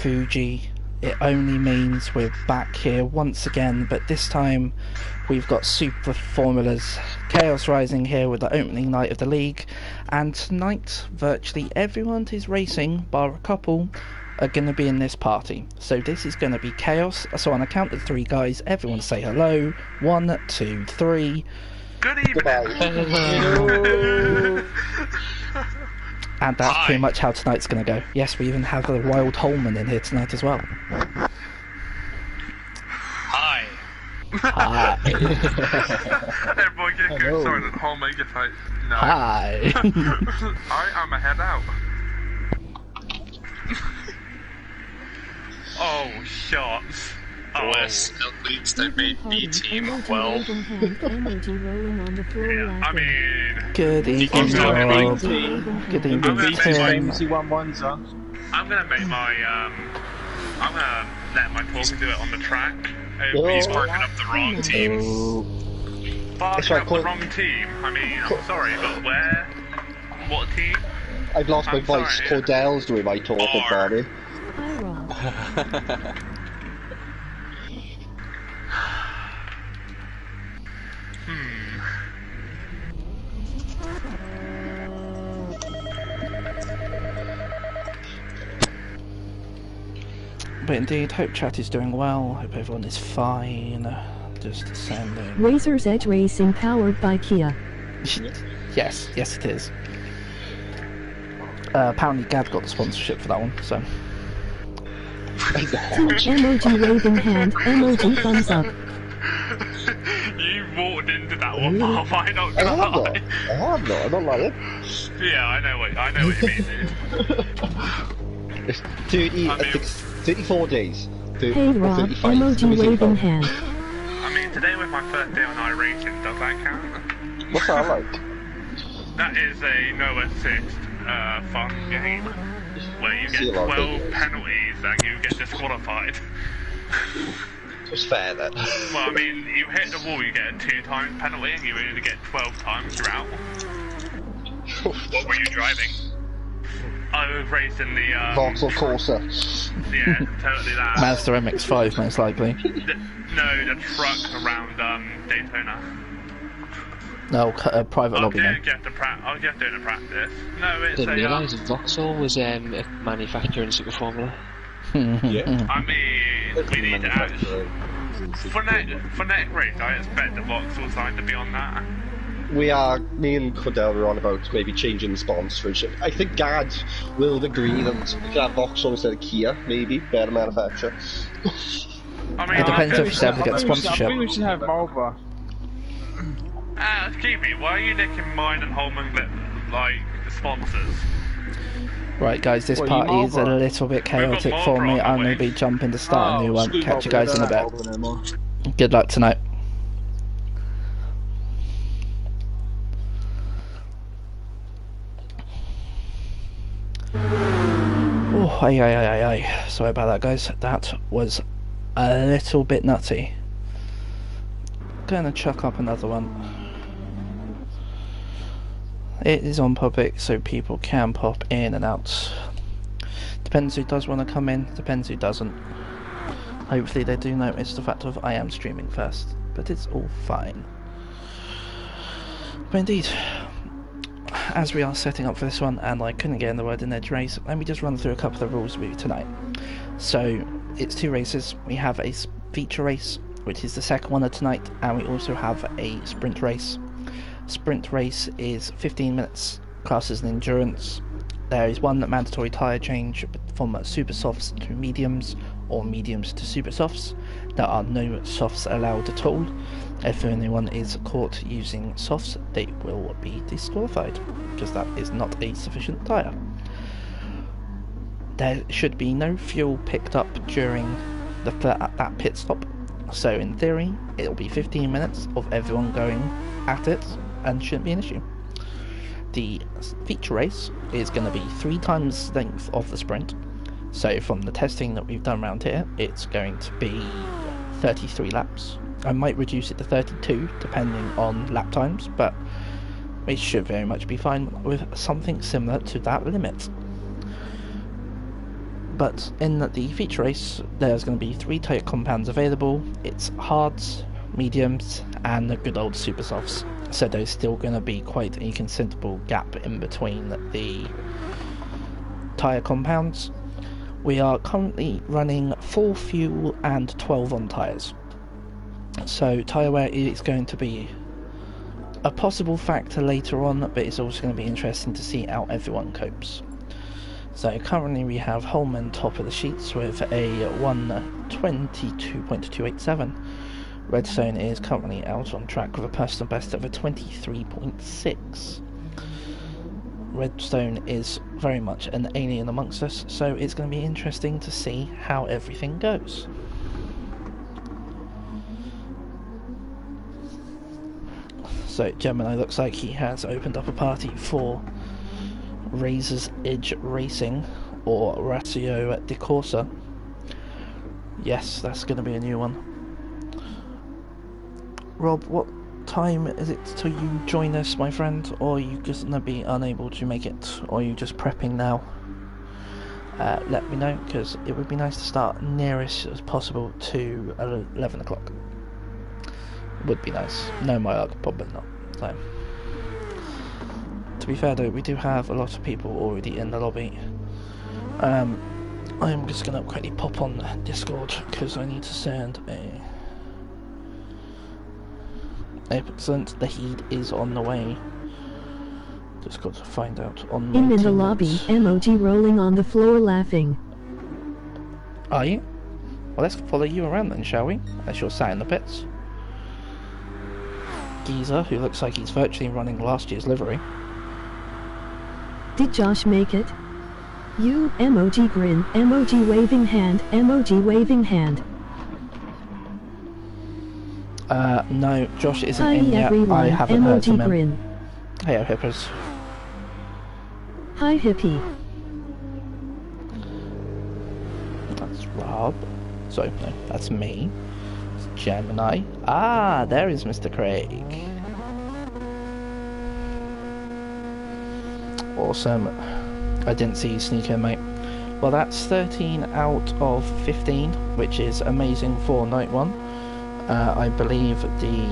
Fuji. It only means we're back here once again, but this time we've got super formulas. KhaosRising here with the opening night of the league, and tonight virtually everyone who's racing, bar a couple, are going to be in this party. So this is going to be chaos. So on a count of three, guys, everyone say hello. 1, 2, 3. Good evening. Hello. And that's pretty much how tonight's going to go. Yes, we even have a wild Holman in here tonight as well. Hi. Hi. Everyone get good. Sorry, the Holman gets like, no. Hi. I'm a head out. Oh, shots. Oh, Yes, at least I made B team well. yeah, I mean... Good evening, Rob. Good evening, Tim. I'm gonna make my, I'm gonna let my talker do it on the track. He's barking up the wrong team. Barking up the wrong team? I mean, I'm sorry, but where? What team? I've lost my voice. Sorry. Cordell's doing my talking, Barney. But indeed, hope chat is doing well. Hope everyone is fine. Just sending. Razor's Edge Racing powered by Kia. Yes, it is. Apparently Gad got the sponsorship for that one, so... Emoji waving hand, emoji thumbs up. You walked into that one, Bob. I don't I know. am not. I'm not lying. Yeah, I know what you mean, dude. It's 30, I think 34 days. Hey Rob, 35. emoji waving hand. I mean, today was my first day on iRacing, does that count? What's that like? That is a no assist, fun game, where you get See a lot of 12 videos. penalties and you get disqualified. It's fair then. Well, I mean, you hit the wall, you get a 2 times penalty, and you only get 12 times, you're out. What were you driving? I was racing the, Vauxhall Corsa. yeah, totally that. Mazda MX-5, most likely. No, the truck around, Daytona. No, private I'm lobby doing then. just a I'm just doing a practice. No, it's Didn't a, realise Vauxhall was a manufacturer in Super Formula. Yeah. I mean, we need to actually... For next race, I expect the Vauxhall side to be on that. Me and Cordell were on about maybe changing the sponsorship. I think Gad will agree that we could have Vauxhall instead of Kia, maybe. Better manufacturer. I mean, It depends if he's able to get sponsorship. I think we should have Marlborough. excuse me, why are you nicking mine and Holman, like, sponsors? Right, guys, this What, party is a Marlborough? little bit chaotic for me. I'm going to be jumping to start a new one. Catch you guys in a bit. Good luck tonight. Oh, aye. Sorry about that, guys. That was a little bit nutty. Gonna chuck up another one. It is on public, so people can pop in and out. Depends who does want to come in, depends who doesn't. Hopefully they do notice the fact of I am streaming first, but it's all fine. But indeed, as we are setting up for this one, and I couldn't get in the word in Edge race, let me just run through a couple of rules with you tonight. So, it's 2 races. We have a feature race, which is the second one of tonight, and we also have a sprint race. Sprint race is 15 minutes, classed as an endurance. There is one mandatory tyre change from super softs to mediums, or mediums to super softs. There are no softs allowed at all. If anyone is caught using softs, they will be disqualified, because that is not a sufficient tyre. There should be no fuel picked up during that pit stop, so in theory it'll be 15 minutes of everyone going at it and shouldn't be an issue. The feature race is going to be 3 times the length of the sprint, so from the testing that we've done around here, it's going to be 33 laps. I might reduce it to 32 depending on lap times, but it should very much be fine with something similar to that limit. But in the feature race, there's going to be 3 tyre compounds available. It's hards, mediums, and the good old super softs. So there's still going to be quite a considerable gap in between the tyre compounds. We are currently running 4 fuel and 12 on tyres. So tyre wear is going to be a possible factor later on, but it's also going to be interesting to see how everyone copes. So currently we have Holman top of the sheets with a 122.287. Redstone is currently out on track with a personal best of a 23.6. Redstone is very much an alien amongst us, so it's going to be interesting to see how everything goes. So Gemini looks like he has opened up a party for Razor's Edge Racing, or Ratio de Corsa. Yes, that's going to be a new one. Rob, what time is it till you join us, my friend? Or are you just going to be unable to make it? Or are you just prepping now? Let me know, because it would be nice to start nearest as possible to 11 o'clock. Would be nice. No, my luck, probably not. So, to be fair though, we do have a lot of people already in the lobby. I'm just going to quickly pop on Discord, because I need to send a... Excellent, the heat is on the way. Just got to find out on my In the teammates. lobby, emoji rolling on the floor laughing. Are you? Well, let's follow you around then, shall we? As you're sat in the pits. Geezer, who looks like he's virtually running last year's livery. Did Josh make it? You, emoji grin, emoji waving hand, emoji waving hand. No, Josh isn't Hi in yet. everyone, I haven't heard from emoji him. grin. Hey, hippers. Hi hippie. That's Rob. Sorry, no, that's me. It's Gemini. Ah, there is Mr. Craig. Awesome. I didn't see you sneak in, mate. Well, that's 13 out of 15, which is amazing for night 1. I believe the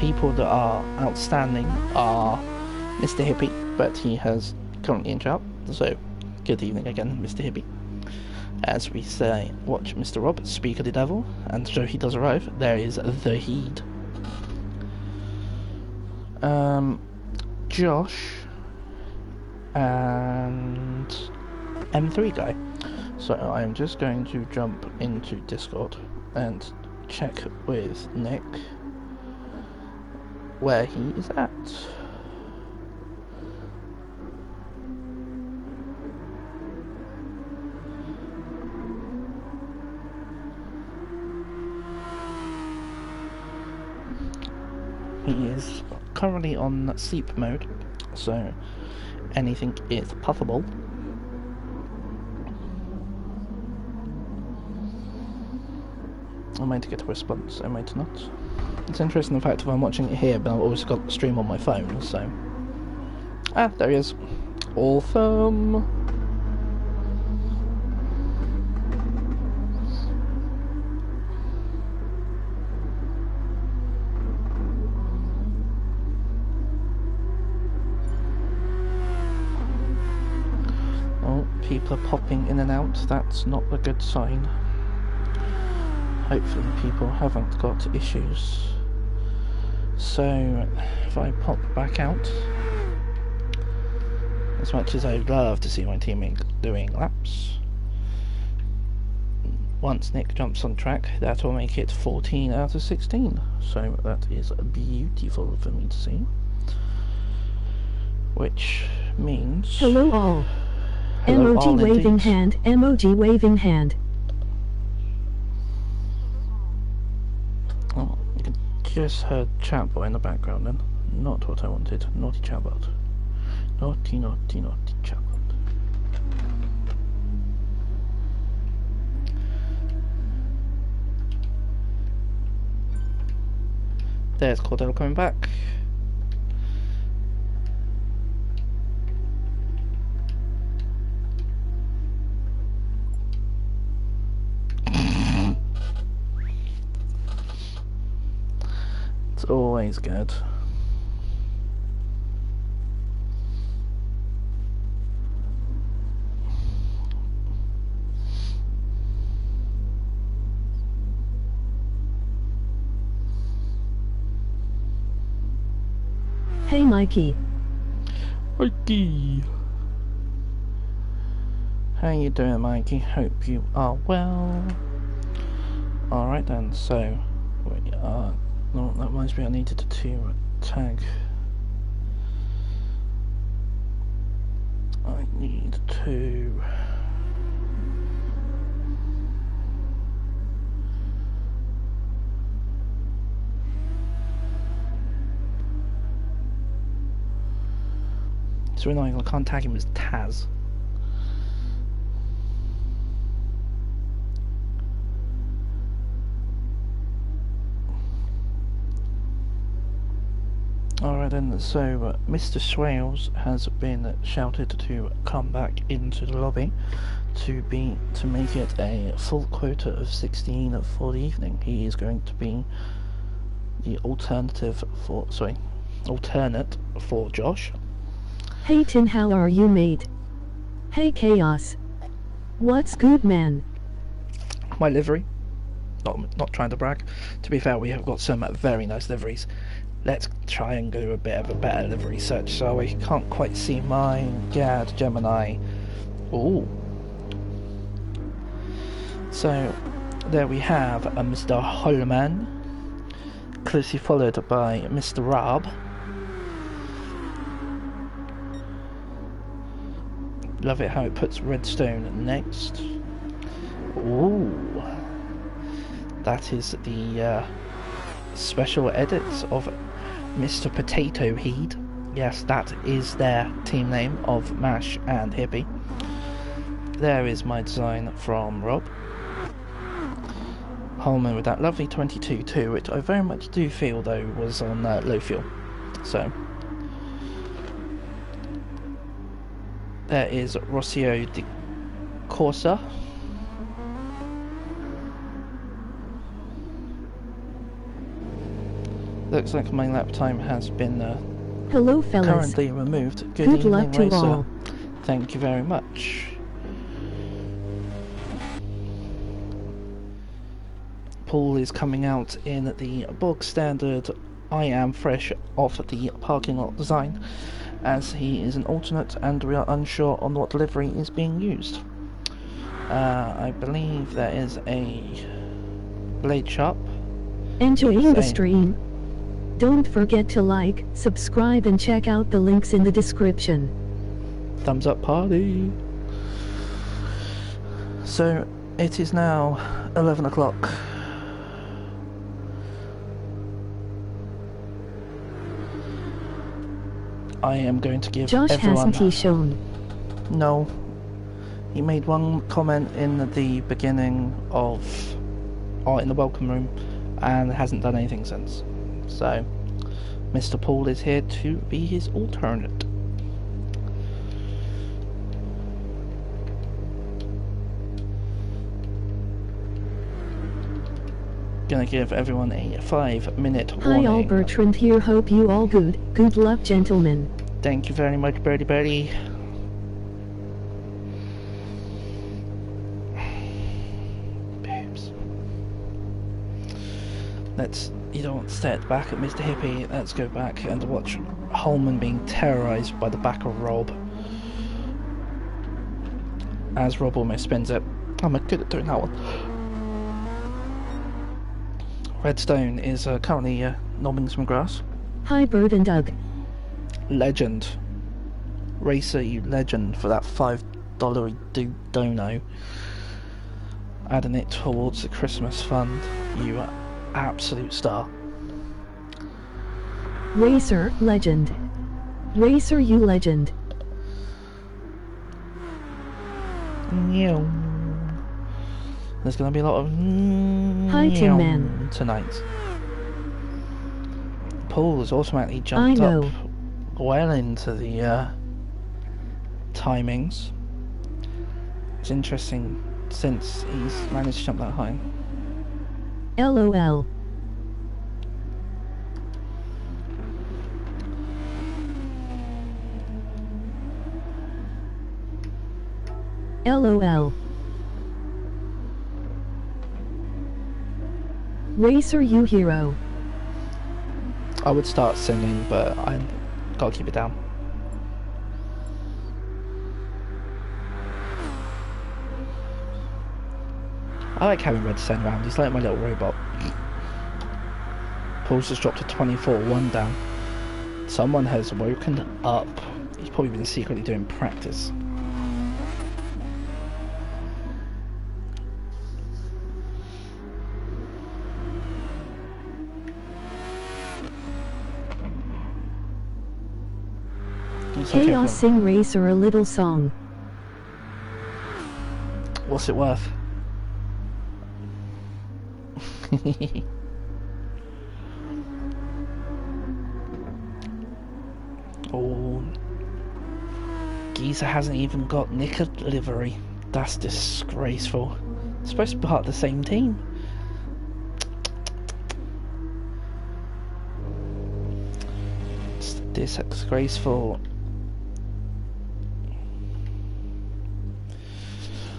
people that are outstanding are Mr. Hippie, but he has currently in chat, so good evening again, Mr. Hippie. As we say, watch Mr. Rob speak of the devil, and so he does arrive. There is the heed. Josh and M3 guy. So I'm just going to jump into Discord and check with Nick where he is at. He is currently on sleep mode, so anything is possible. I might get a response, I might not. It's interesting the fact that I'm watching it here, but I've also got the stream on my phone, so... Ah, there he is. Awesome! Oh, people are popping in and out, that's not a good sign. Hopefully people haven't got issues. So, if I pop back out, as much as I'd love to see my teammate doing laps, once Nick jumps on track, that will make it 14 out of 16. So that is beautiful for me to see. Which means... Hello all. Hello Emoji all waving indeed. hand, emoji waving hand. Oh, you can just heard chatbot in the background then. Not what I wanted. Naughty chatbot. Naughty, naughty, naughty chatbot. There's Cordell coming back. That's always good. Hey Mikey. Mikey! How you doing, Mikey? Hope you are well. Alright then, so we are... No, that reminds me I needed to tag. I need to... It's really annoying, I can't tag him as Taz. Alright then, so Mr. Swales has been shouted to come back into the lobby to make it a full quota of 16 for the evening. He is going to be the alternate for Josh. Hey Tin, how are you, mate? Hey Chaos. What's good, man? My livery, not trying to brag. To be fair, we have got some very nice liveries. Let's try and do a bit of a better livery search, so we can't quite see mine. Gad, Gemini. Ooh. So, there we have a Mr. Holman, closely followed by Mr. Rob. Love it how it puts Redstone next. Ooh. That is the special edits of Mr. Potato Head. Yes, that is their team name of Mash and Hippie. There is my design from Rob. Holman with that lovely 22-2, which I very much do feel though was on low fuel. So there is Rossio di Corsa. Looks like my lap time has been Hello fellas. currently removed. Good Good evening, luck to Racer. all. Thank you very much. Paul is coming out in the bog standard I am fresh off the parking lot design, as he is an alternate and we are unsure on what delivery is being used. I believe there is a blade shop. Enjoying the stream? Don't forget to like, subscribe and check out the links in the description. Thumbs up party. So it is now 11 o'clock. I am going to give Josh everyone... hasn't he shown? No. He made one comment in the beginning of... or in the welcome room, and hasn't done anything since. So, Mr. Paul is here to be his alternate. Gonna give everyone a 5-minute warning. Hi all, Bertrand here, hope you all good. Good luck gentlemen. Thank you very much, Birdie. Babes. You don't stare back at Mr. Hippie, let's go back and watch Holman being terrorised by the back of Rob. As Rob almost spins it. I'm good at doing that one. Redstone is currently knobbing some grass. Hi Bird and Doug. Legend. Racer, you legend for that $5 dono. Adding it towards the Christmas fund. You absolute star. Racer, legend. Racer, you legend. There's going to be a lot of Hi Tin Man tonight. Paul has automatically jumped up well into the timings. It's interesting since he's managed to jump that high. LOL. LOL. Racer you hero. I would start singing, but I gotta keep it down. I like having Red send around. He's like my little robot. Paul's just dropped to 24, 1 down. Someone has woken up. He's probably been secretly doing practice. Chaos sing Racer a little song. What's it worth? Oh, Geezer hasn't even got knicker livery. That's disgraceful. It's supposed to be part of the same team. It's disgraceful.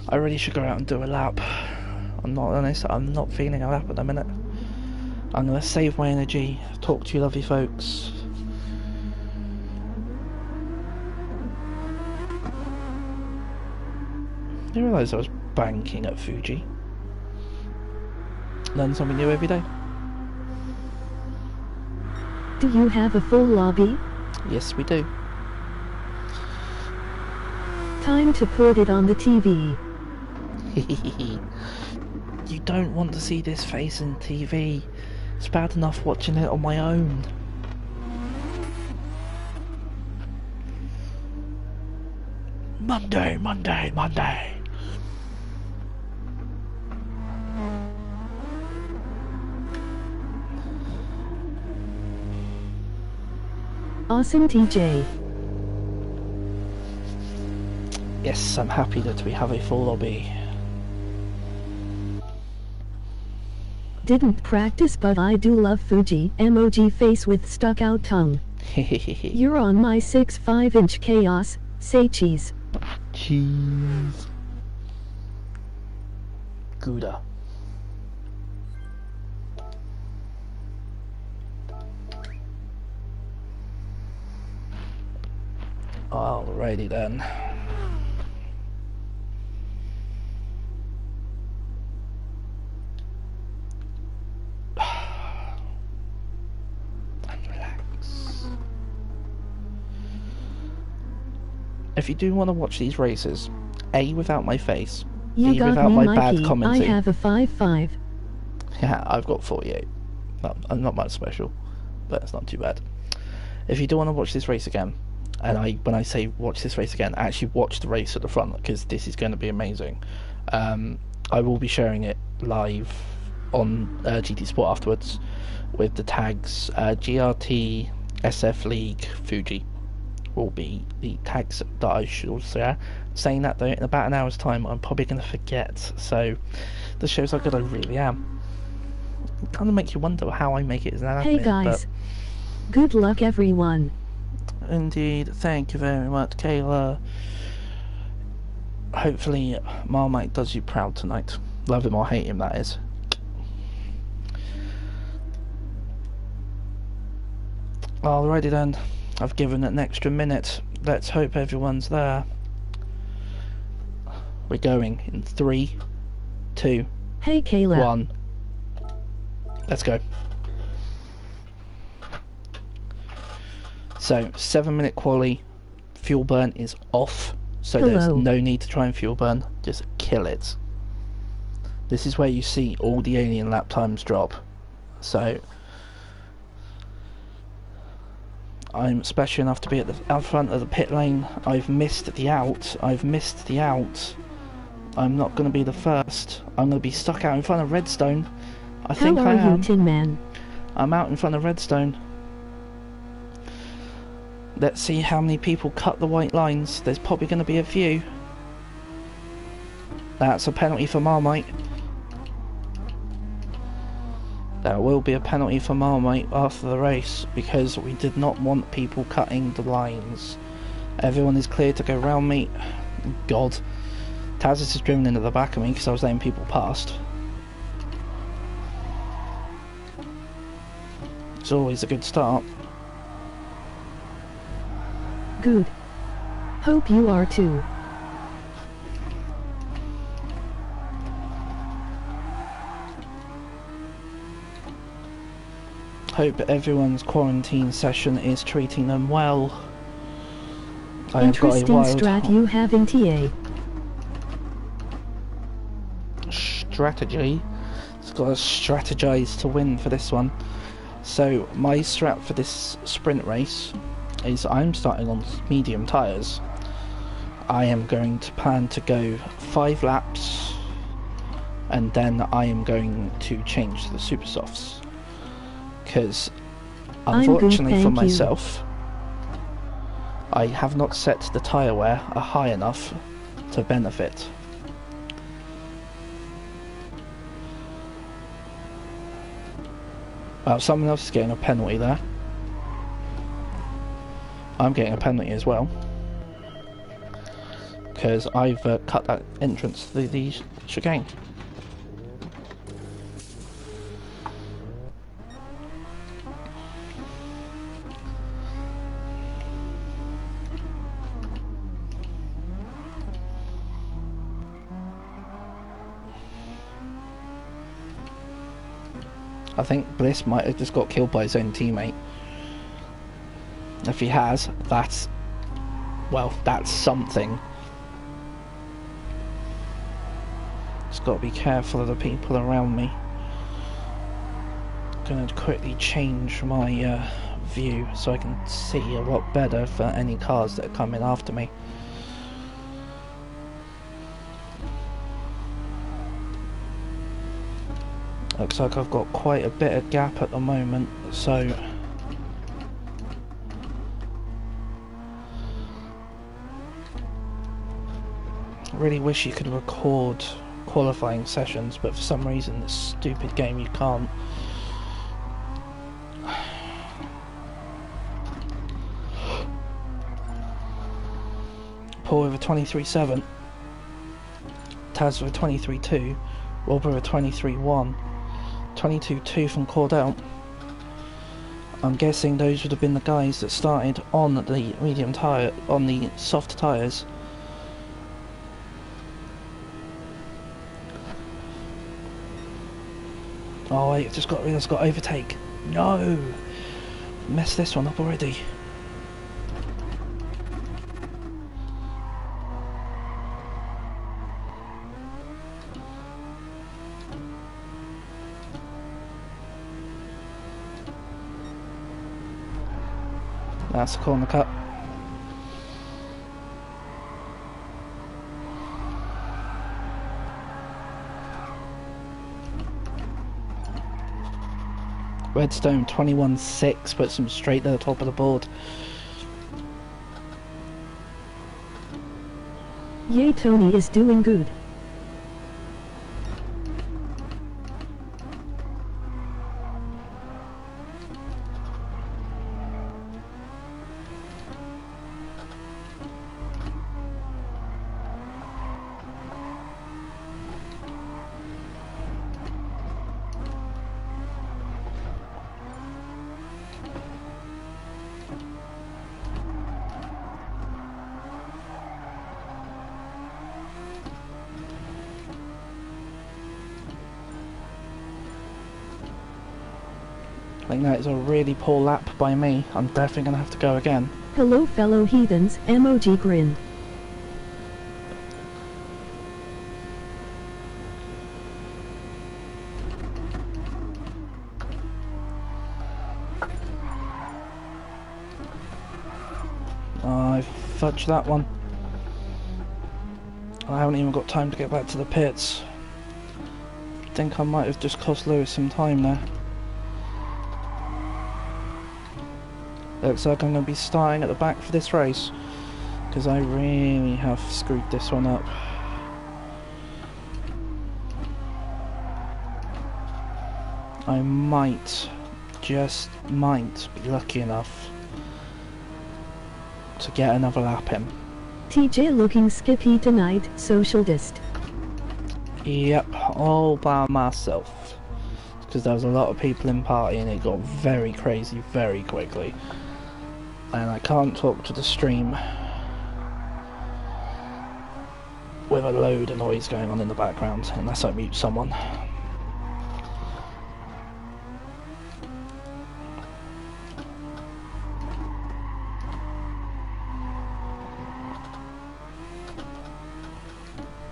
I really should go out and do a lap. I'm not honest, I'm not feeling a lap at the minute. I'm gonna save my energy, talk to you lovely folks. I didn't realise I was banking at Fuji. Learn something new every day. Do you have a full lobby? Yes, we do. Time to put it on the TV. You don't want to see this face in TV. It's bad enough watching it on my own. Monday, Monday, Monday. Awesome TJ. Yes, I'm happy that we have a full lobby. Didn't practice, but I do love Fuji. Emoji face with stuck out tongue. You're on my 6.5-inch chaos. Say cheese. Cheese. Gouda. Alrighty then. And relax. If you do want to watch these races, A, without my face, You B, got without me, my Mikey. bad commenting. I have a 5.5. Yeah, I've got 48. No, I'm not much special, but it's not too bad. If you do want to watch this race again, and when I say watch this race again, actually watch the race at the front, because this is going to be amazing. I will be sharing it live on GT Sport afterwards with the tags GRT, SF League, Fuji will be the tags that I should share. Saying that though, in about an hour's time I'm probably going to forget, so this shows how good I really am. It kind of makes you wonder how I make it as an admin. Hey guys, good luck everyone. Indeed, thank you very much, Kayla. Hopefully Marmite does you proud tonight. Love him or hate him, that is. Alrighty then, I've given it an extra minute. Let's hope everyone's there. We're going in 3, 2, Hey Kayla. 1. Let's go. So 7-minute quali, fuel burn is off, so there's no need to try and fuel burn, just kill it. This is where you see all the alien lap times drop. So I'm special enough to be at the out front of the pit lane. I've missed the out. I'm not going to be the first. I'm going to be stuck out in front of Redstone. I think I am. How are you, Tin Man? I'm out in front of Redstone. Let's see how many people cut the white lines. There's probably going to be a few. That's a penalty for Marmite. There will be a penalty for Marmite after the race because we did not want people cutting the lines. Everyone is clear to go round me. God. Taz has just driven into the back of me because I was letting people past. It's always a good start. Good. Hope you are too. Hope everyone's quarantine session is treating them well. I have got a Interesting wild strat you having, TA. strategy. It's got to strategize to win for this one. So my strat for this sprint race is I'm starting on medium tyres. I am going to plan to go 5 laps and then I am going to change to the super softs. Because unfortunately for myself, I have not set the tyre wear high enough to benefit. Well, someone else is getting a penalty there. I'm getting a penalty as well. Because I've cut that entrance to the chicane. I think Bliss might have just got killed by his own teammate. If he has, that's... well, that's something. Just got to be careful of the people around me. Gonna quickly change my view so I can see a lot better for any cars that are coming after me. Looks like I've got quite a bit of gap at the moment, so I really wish you could record qualifying sessions, but for some reason this stupid game you can't. Paul with a 23.7, Taz with a 23.2, Rob with a 23.1, 22.2 from Cordell. I'm guessing those would have been the guys that started on the medium tyre, on the soft tyres. Oh wait, I've just got to overtake. No! Messed this one up already. That's a corner cut. Redstone 21.6 puts him straight to the top of the board. Yay, Tony is doing good. I think that is a really poor lap by me. I'm definitely going to have to go again. Hello fellow heathens, emoji grin. I fudged that one. I haven't even got time to get back to the pits. I think I might have just cost Lewis some time there. Looks like I'm going to be starting at the back for this race, because I really have screwed this one up. I might, just might, be lucky enough to get another lap in. TJ looking skippy tonight, socialist. Yep, all by myself. Because there was a lot of people in party and it got very crazy very quickly. And I can't talk to the stream with a load of noise going on in the background unless I mute someone.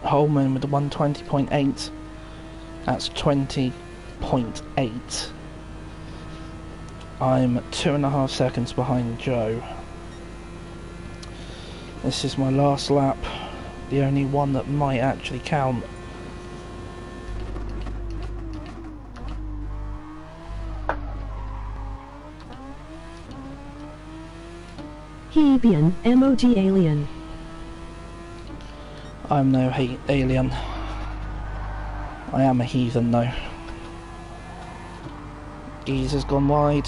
Holman with the 120.8. That's 20.8. I'm 2.5 seconds behind Joe. This is my last lap, the only one that might actually count. Hebian, emoji alien. I'm no alien. I am a heathen though. Geezer's gone wide.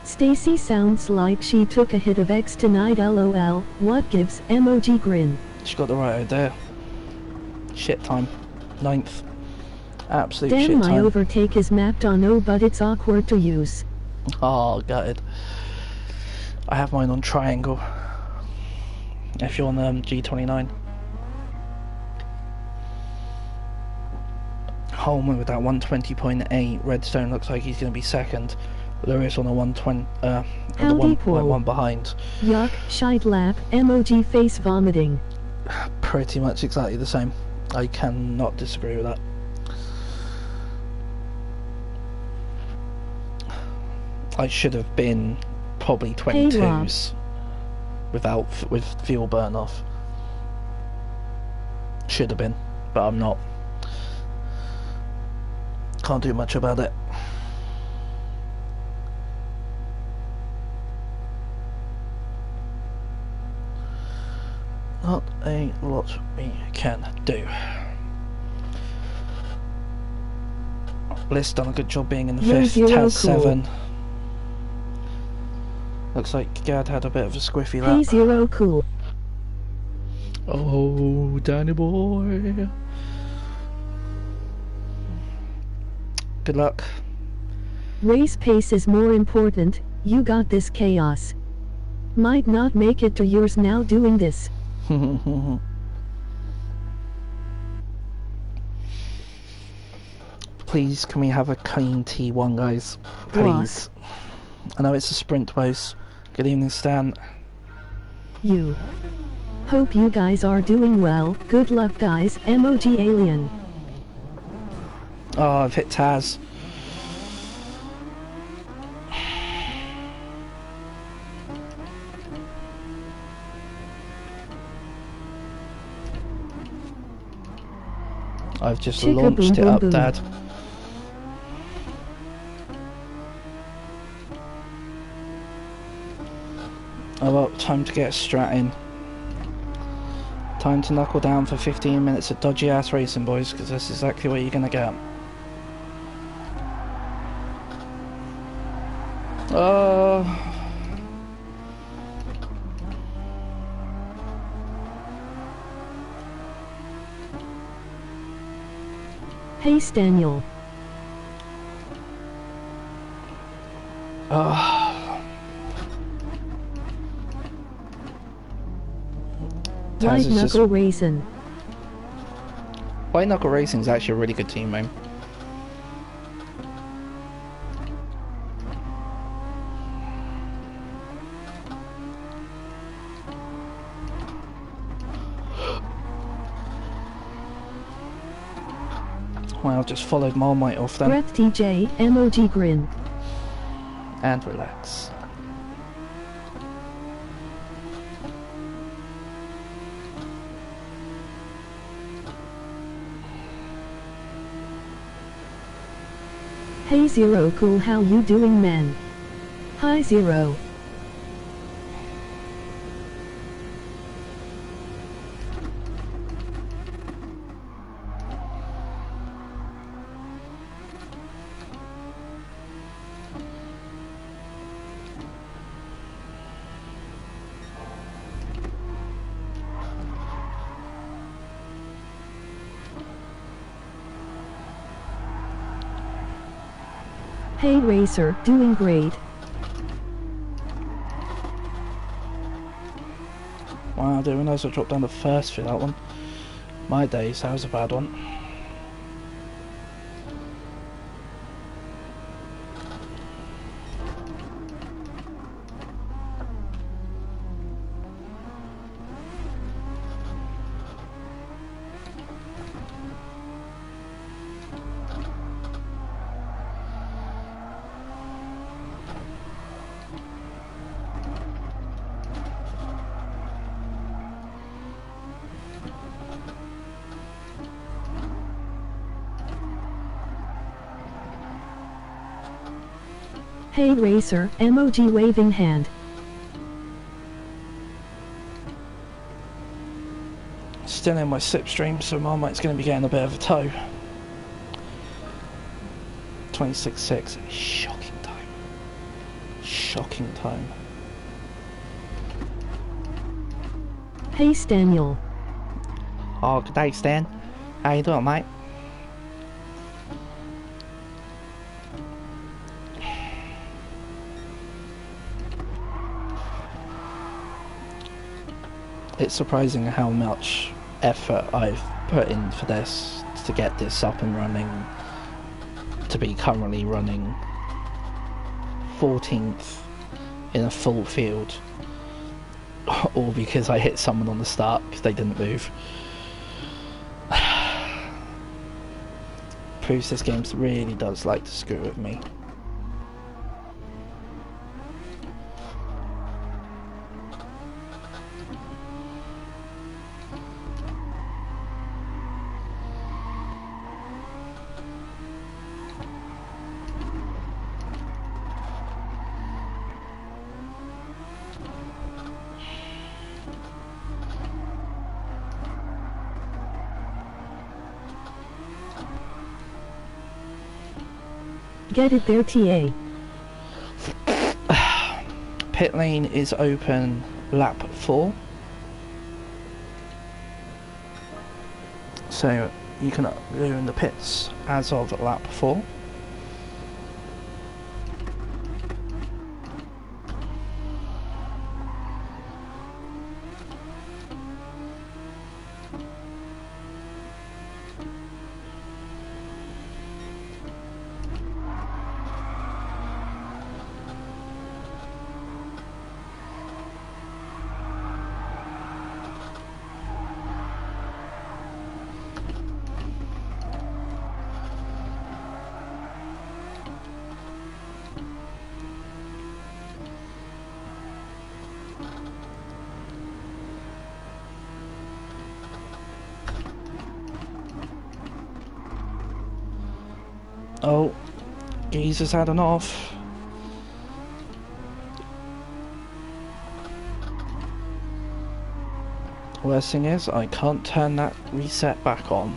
Stacy sounds like she took a hit of X tonight, lol. What gives? Emoji grin. She got the right idea. Shit time. 9th. Absolute Damn, shit my time. overtake is mapped on O, but it's awkward to use. Oh, gutted. I have mine on triangle. If you're on G29. Holman with that 120.8. Redstone looks like he's going to be second. Lewis on the 120, on the 1.1 behind. Yuck, shite lap, emoji face vomiting. Pretty much exactly the same. I cannot disagree with that. I should have been probably 22s with fuel burn off. Should have been, but I'm not. Can't do much about it. Not a lot we can do. Bliss done a good job being in the 5th. Taz 7. Looks like Gad had a bit of a squiffy lap. Zero cool. Oh, Danny boy. Good luck. Race pace is more important. You got this, Chaos. Might not make it to yours now doing this. Please, can we have a clean T1, guys? Please. I know it's a sprint race. Good evening, Stan. You. Hope you guys are doing well. Good luck, guys. Emoji alien. Oh, I've hit Taz. I've just launched it up, Dad. Oh well, time to get a strat in. Time to knuckle down for 15 minutes of dodgy ass racing, boys, because that's exactly what you're gonna get. Hey, Staniel. White Knuckle Racing. White Knuckle Racing is actually a really good team name. Well, just followed Marmite off then. Breath TJ, emoji grin. And relax. Hey Zero cool, how you doing man? Hi Zero. Hey Racer, doing great. Wow, I didn't realise I dropped down the first for that one. My days, that was a bad one. Hey Racer, emoji waving hand. Still in my slipstream, so Marmite's going to be getting a bit of a tow. 26.6. Shocking time. Shocking time. Hey Staniel. Oh, good day, Stan. How you doing, mate? It's surprising how much effort I've put in for this to get this up and running, to be currently running 14th in a full field, all because I hit someone on the start because they didn't move. Proves this game really does like to screw with me. Get it there TA. Pit lane is open lap 4. So you can go in the pits as of lap 4. Oh, Geezer's had an off. Worst thing is, I can't turn that reset back on.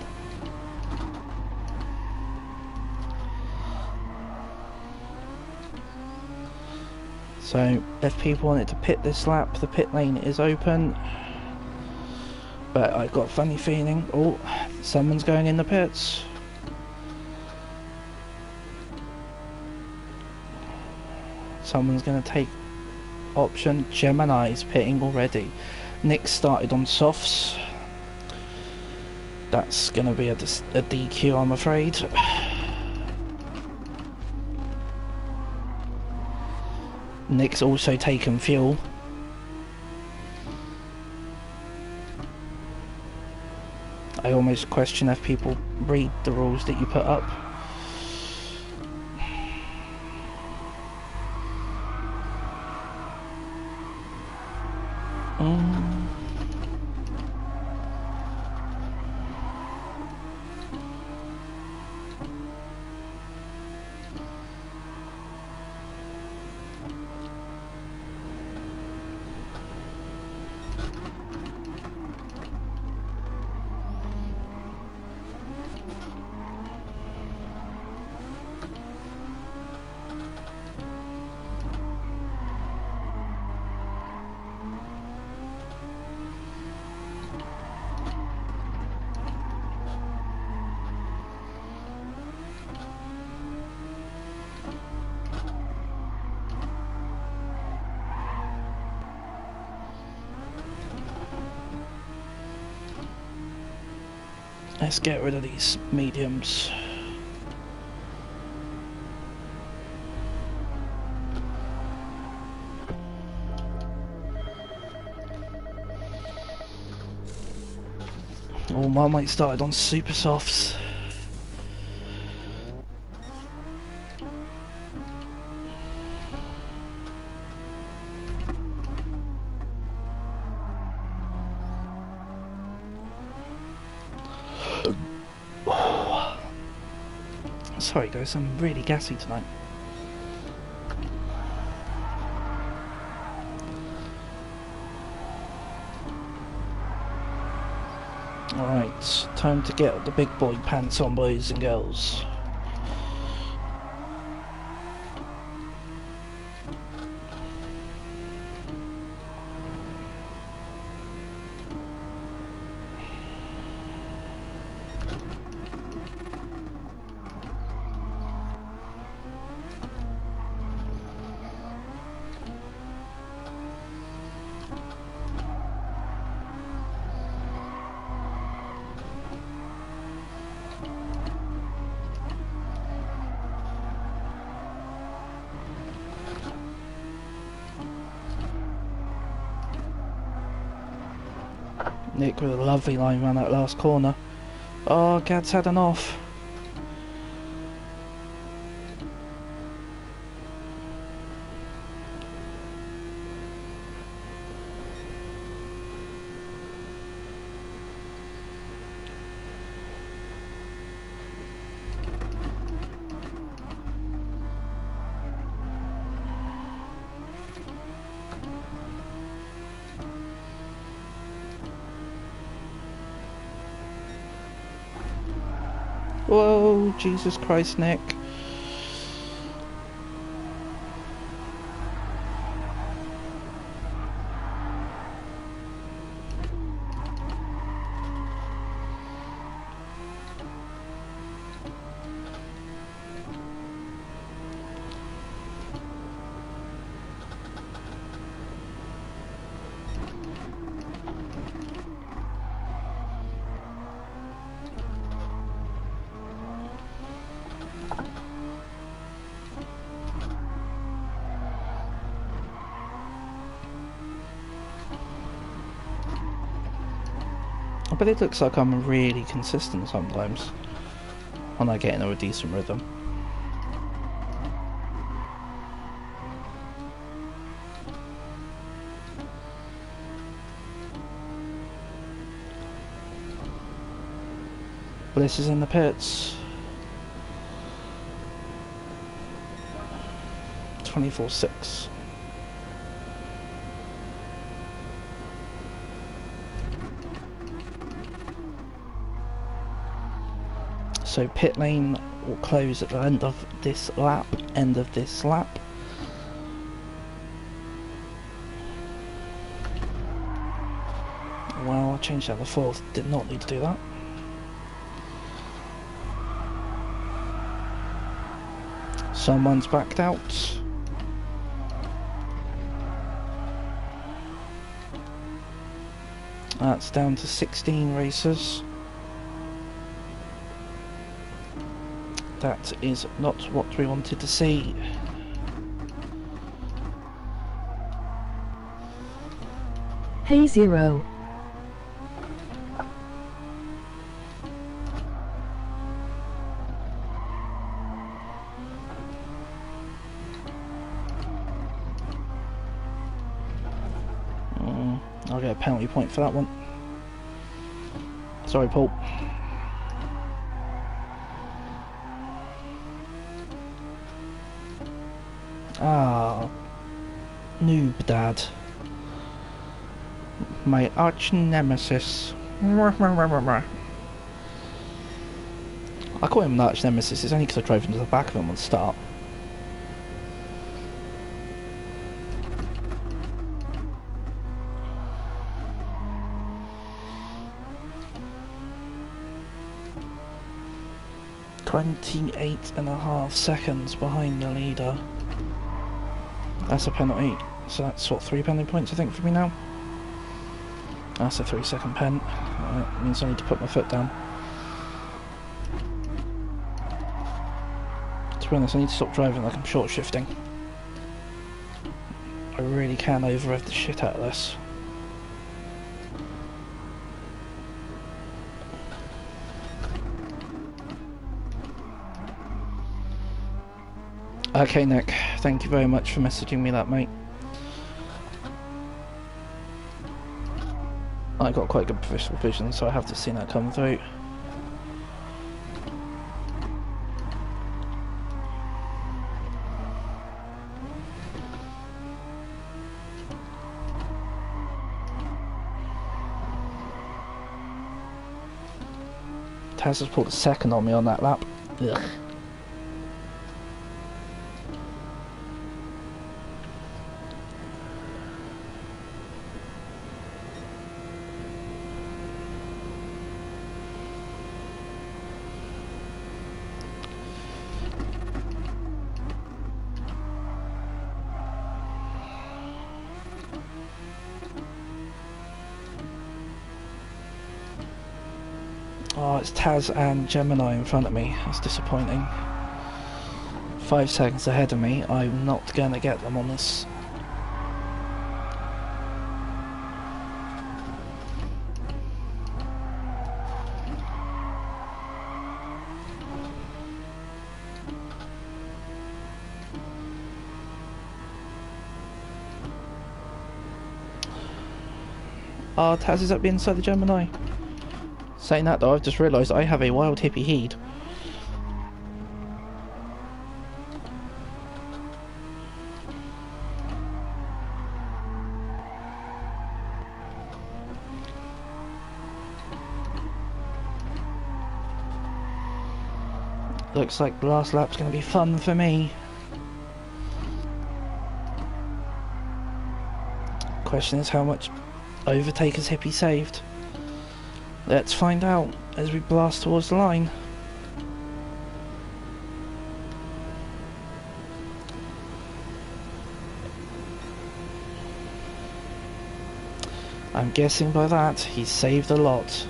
So, if people wanted to pit this lap, the pit lane is open. But I've got a funny feeling, oh, someone's going in the pits. Someone's going to take option. Gemini's pitting already. Nick started on softs. That's going to be a DQ, I'm afraid. Nick's also taken fuel. I almost question if people read the rules that you put up. Let's get rid of these mediums. Oh, my mate started on super softs. Sorry guys, I'm really gassy tonight. Alright, time to get the big boy pants on, boys and girls. Nick with a lovely line around that last corner. Oh, Gad's had an off. Whoa, Jesus Christ, Nick. But it looks like I'm really consistent sometimes when I get into a decent rhythm. Bliss is in the pits. 24-6. So pit lane will close at the end of this lap. Well, I changed out the fourth, did not need to do that. Someone's backed out. That's down to 16 racers. That is not what we wanted to see. Hey Zero. a penalty point for that one. Sorry, Paul. Ah, noob dad. My arch nemesis. I call him an arch nemesis, it's only because I drove into the back of him on the start. .28.5 seconds behind the leader. That's a penalty. So that's what, 3 penalty points I think for me now? That's a 3-second pen. That means I need to put my foot down. To be honest, I need to stop driving like I'm short shifting. I really can over-rev the shit out of this. Okay, Nick, thank you very much for messaging me that, mate. I got quite good peripheral vision, so I have to see that come through. Taz has pulled a second on me on that lap. Ugh. Oh, it's Taz and Gemini in front of me. That's disappointing. 5 seconds ahead of me. I'm not going to get them on this. Oh, Taz is up the inside the Gemini. Saying that though, I've just realised I have a wild hippie heed. Looks like the last lap's going to be fun for me. Question is how much overtake has hippie saved? Let's find out as we blast towards the line. I'm guessing by that he's saved a lot.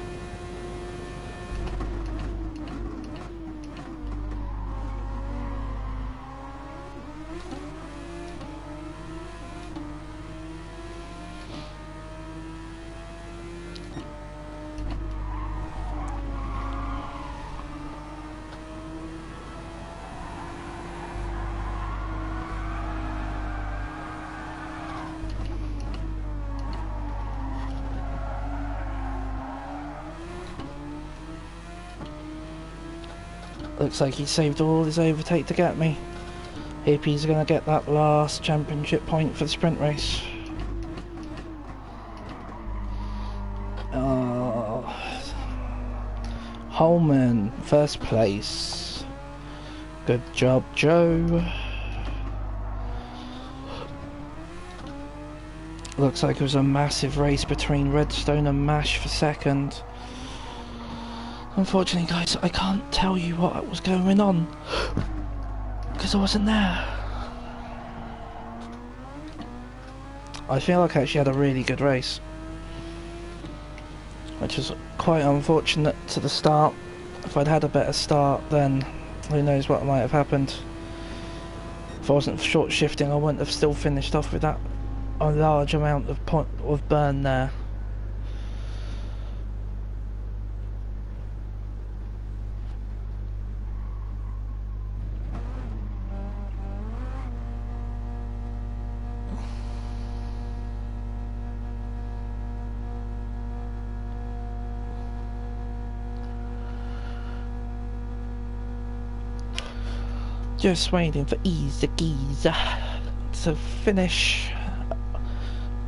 Looks like he saved all his overtake to get me. Hippie's gonna get that last championship point for the sprint race. Holman, first place. Good job, Joe. Looks like it was a massive race between Redstone and Mash for second. Unfortunately, guys, I can't tell you what was going on because I wasn't there. I feel like I actually had a really good race, which is quite unfortunate to the start. If I'd had a better start, then who knows what might have happened. If I wasn't short shifting, I wouldn't have still finished off with that a large amount of burn there. Just waiting for Easy Geezer to finish.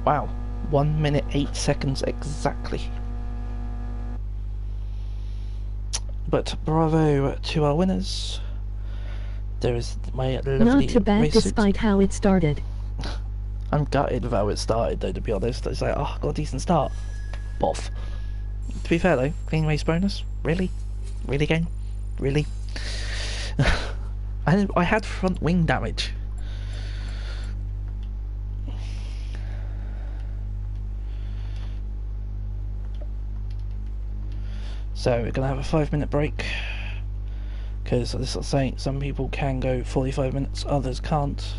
Wow, 1 minute 8 seconds exactly. But bravo to our winners. There is my lovely Not too bad race despite how it started. I'm gutted with how it started though, to be honest. It's like, oh, got a decent start. Boff. To be fair though, clean race bonus? Really? Really, game? Really? I had front wing damage. So we're gonna have a 5-minute break, because this will say some people can go 45 minutes, others can't.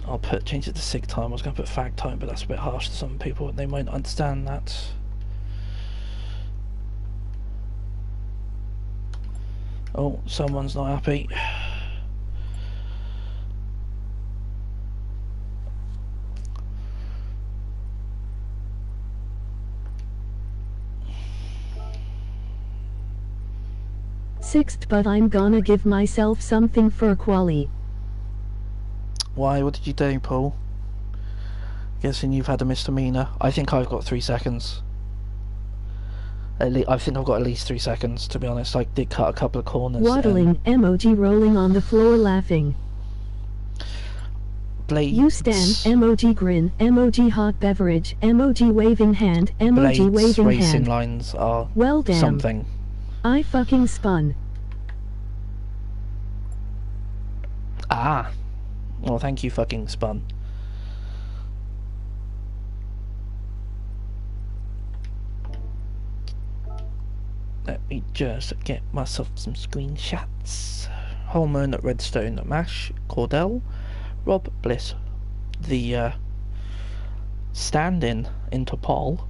I'll change it to SIG time. I was going to put fag time, but that's a bit harsh to some people. They might not understand that. Oh, someone's not happy. Sixth, but I'm gonna give myself something for a quali. Why? What did you do, Paul? Guessing you've had a misdemeanor. I think I've got 3 seconds. I think I've got at least 3 seconds, to be honest. I did cut a couple of corners. Waddling, emoji rolling on the floor laughing. Blades. You stand, emoji grin, emoji hot beverage, emoji waving hand, emoji Blades waving racing hand. lines are Well damn. something. I fucking spun. Ah. Well, thank you, fucking spun. Let me just get myself some screenshots. Holman, Redstone, Mash, Cordell, Rob Bliss, the stand-in into Paul,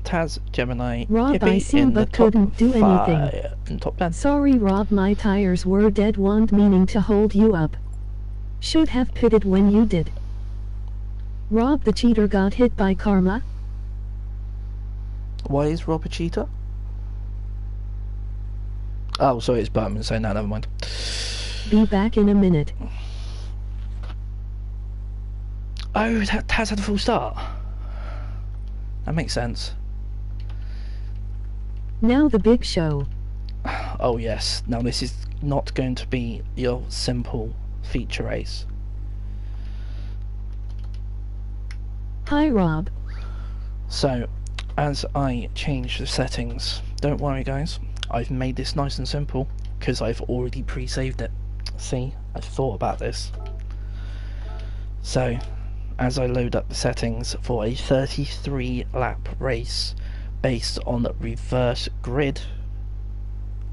Taz, Gemini, Rob, Hippie I seen in the but top couldn't do 5, anything. in top 10. Sorry Rob, my tires were dead, want meaning to hold you up. Should have pitted when you did. Rob the cheater got hit by karma. Why is Rob a cheater? Oh, sorry, it's Berman, so no, never mind. Be back in a minute. Oh, that Taz had a full start. That makes sense. Now the big show. Oh yes, now this is not going to be your simple feature race. Hi Rob. So, as I change the settings, don't worry guys, I've made this nice and simple, because I've already pre-saved it. See, I've thought about this. So, as I load up the settings for a 33 lap race based on reverse grid,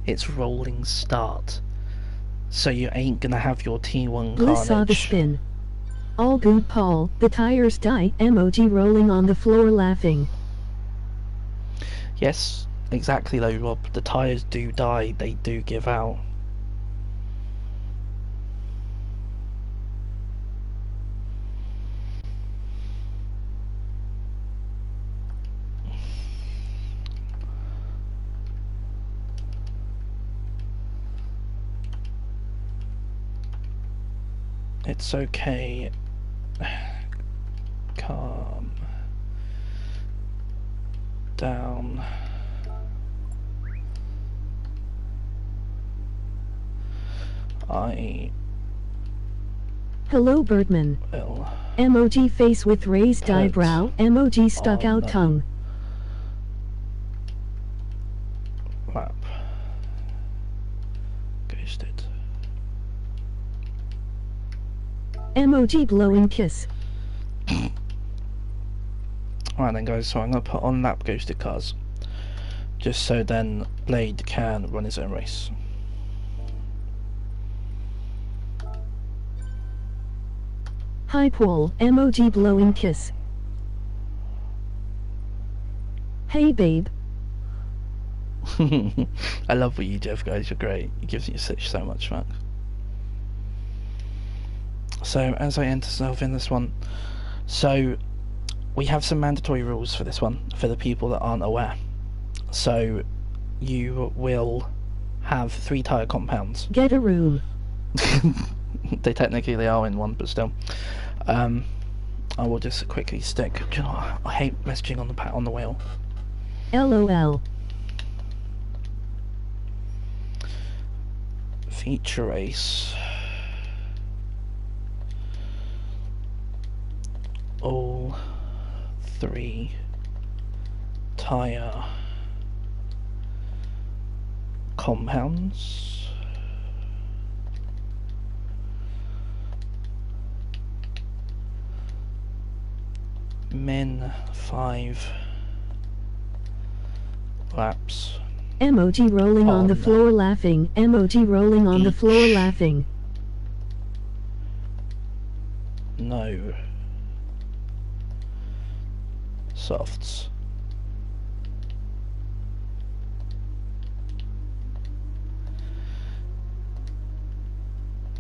it's rolling start. So you ain't gonna have your T1 Bliss saw the carnage. spin. All good Paul, the tires die, emoji rolling on the floor laughing. Yes, exactly though, Rob. The tyres do die, they do give out. It's okay. Calm down. I Hello Birdman. will Emoji face with raised Put eyebrow, emoji stuck on out tongue. lap ghosted. Emoji blowing kiss. Right then guys, so I'm going to put on lap ghosted cars, just so then Blade can run his own race. Hi Paul, emoji blowing kiss. Hey babe. I love what you do, guys, you're great. It gives you so much fun. So as I enter myself in this one, so we have some mandatory rules for this one, for the people that aren't aware. So you will have 3 tyre compounds. Get a room. They are in one, but still. I will just quickly stick. Do you know what? I hate messaging on the wheel. LOL. Feature race. All 3 tyre compounds. Min 5 laps. Emoji rolling on the floor laughing. Emoji rolling on the floor laughing. No softs.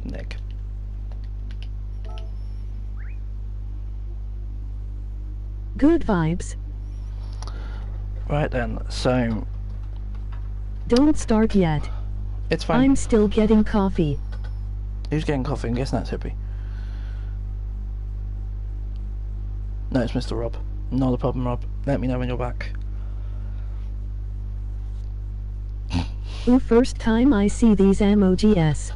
Nick. Good vibes. Right then, so Don't start yet. it's fine. I'm still getting coffee. Who's getting coffee? I'm guessing that's Hippie. No, it's Mr. Rob. Not a problem, Rob. Let me know when you're back. Ooh, first time I see these emojis.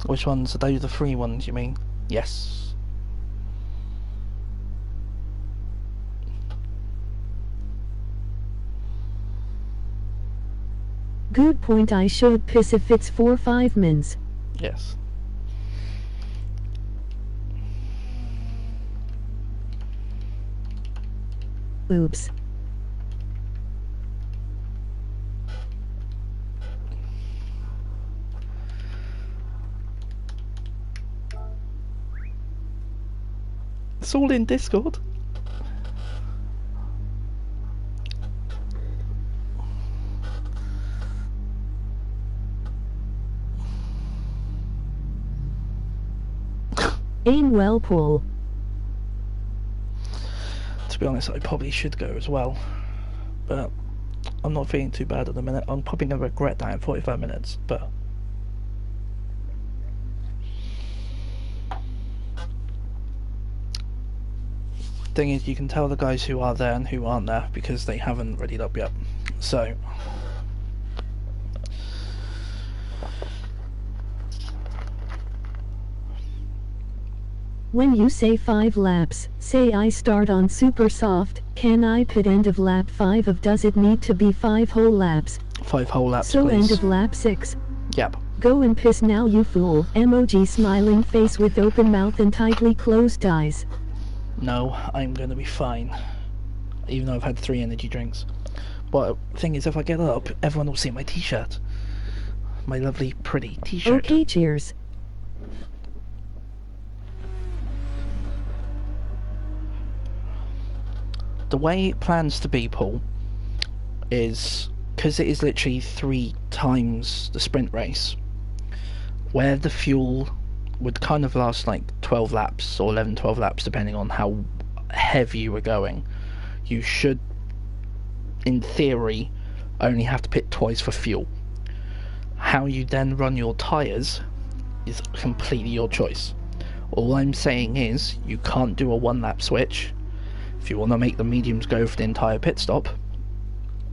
Which ones? Are those the 3 ones you mean? Yes. Good point, I should piss if it's 4-5 mins. Yes. Oops. It's all in Discord. Aim well, Paul. To be honest, I probably should go as well, but I'm not feeling too bad at the minute. I'm probably going to regret that in 45 minutes, but thing is, you can tell the guys who are there and who aren't there because they haven't readied up yet. So When you say 5 laps, say I start on super soft, can I pit end of lap 5 of does it need to be 5 whole laps? 5 whole laps, So please. end of lap 6. Yep. Go and piss now, you fool. Emoji smiling face with open mouth and tightly closed eyes. No, I'm going to be fine. Even though I've had 3 energy drinks. But the thing is, if I get up, everyone will see my t-shirt. My lovely, pretty t-shirt. Okay, cheers. The way it plans to be, Paul, is because it is literally 3 times the sprint race, where the fuel would kind of last like 12 laps or 11-12 laps depending on how heavy you were going. You should, in theory, only have to pit twice for fuel. How you then run your tyres is completely your choice. All I'm saying is you can't do a 1 lap switch. If you want to make the mediums go for the entire pit stop,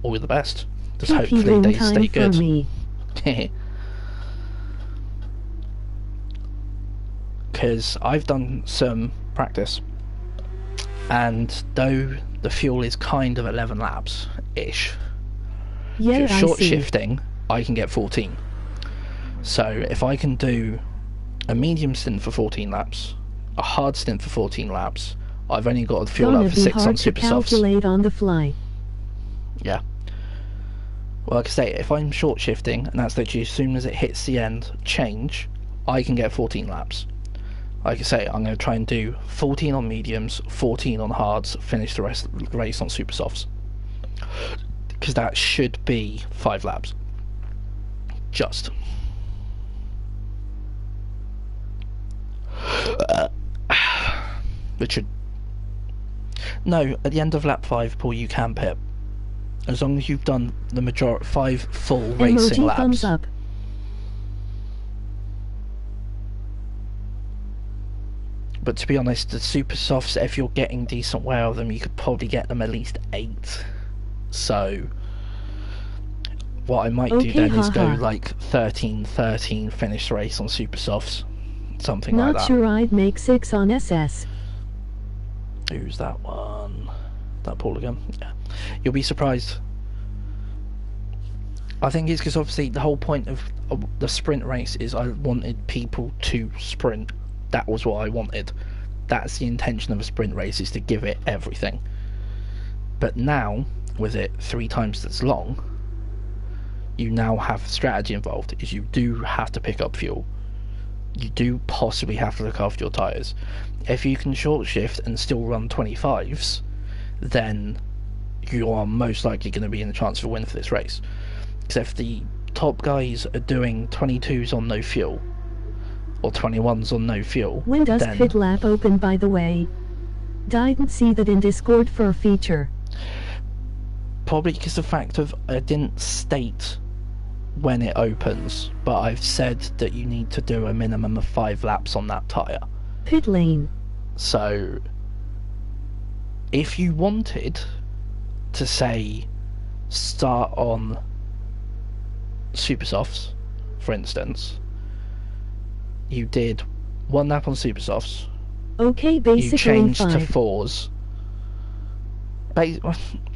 all the best. Just hopefully they stay good. Because I've done some practice, and though the fuel is kind of 11 laps ish, Yeah, if you're short I see. shifting, I can get 14. So if I can do a medium stint for 14 laps, a hard stint for 14 laps, I've only got the fuel Gonna up for be 6 on hard to super softs. calculate on the fly. Yeah. Well, like I say, if I'm short shifting, and that's literally as soon as it hits the end, change, I can get 14 laps. Like I say, I'm going to try and do 14 on mediums, 14 on hards, finish the rest of the race on super softs. Because that should be 5 laps. Just. Richard. No, at the end of lap 5, Paul, you can pit. as long as you've done the majority 5 full racing Emoji laps. thumbs up. But to be honest, the super softs, if you're getting decent wear of them, you could probably get them at least 8. So what I might do then is go like 13-13, finish the race on super softs, something like that. Not sure I'd make 6 on SS. Who's that one? That Paul again? Yeah. You'll be surprised. I think it's because obviously the whole point of the sprint race is I wanted people to sprint. That was what I wanted. That's the intention of a sprint race, is to give it everything. But now, with it 3 times as long, you now have strategy involved, is you do have to pick up fuel. You do possibly have to look after your tyres. If you can short shift and still run 25s, then you are most likely going to be in the chance of a win for this race. Because if the top guys are doing 22s on no fuel, or 21s on no fuel, When does then pit lap open, by the way? Didn't see that in Discord for a feature. probably because of the fact of I didn't state when it opens, but I've said that you need to do a minimum of 5 laps on that tyre. Pit lane. So if you wanted to say start on super softs, for instance, you did 1 lap on super softs, Okay, you basically changed 5. to 4s. It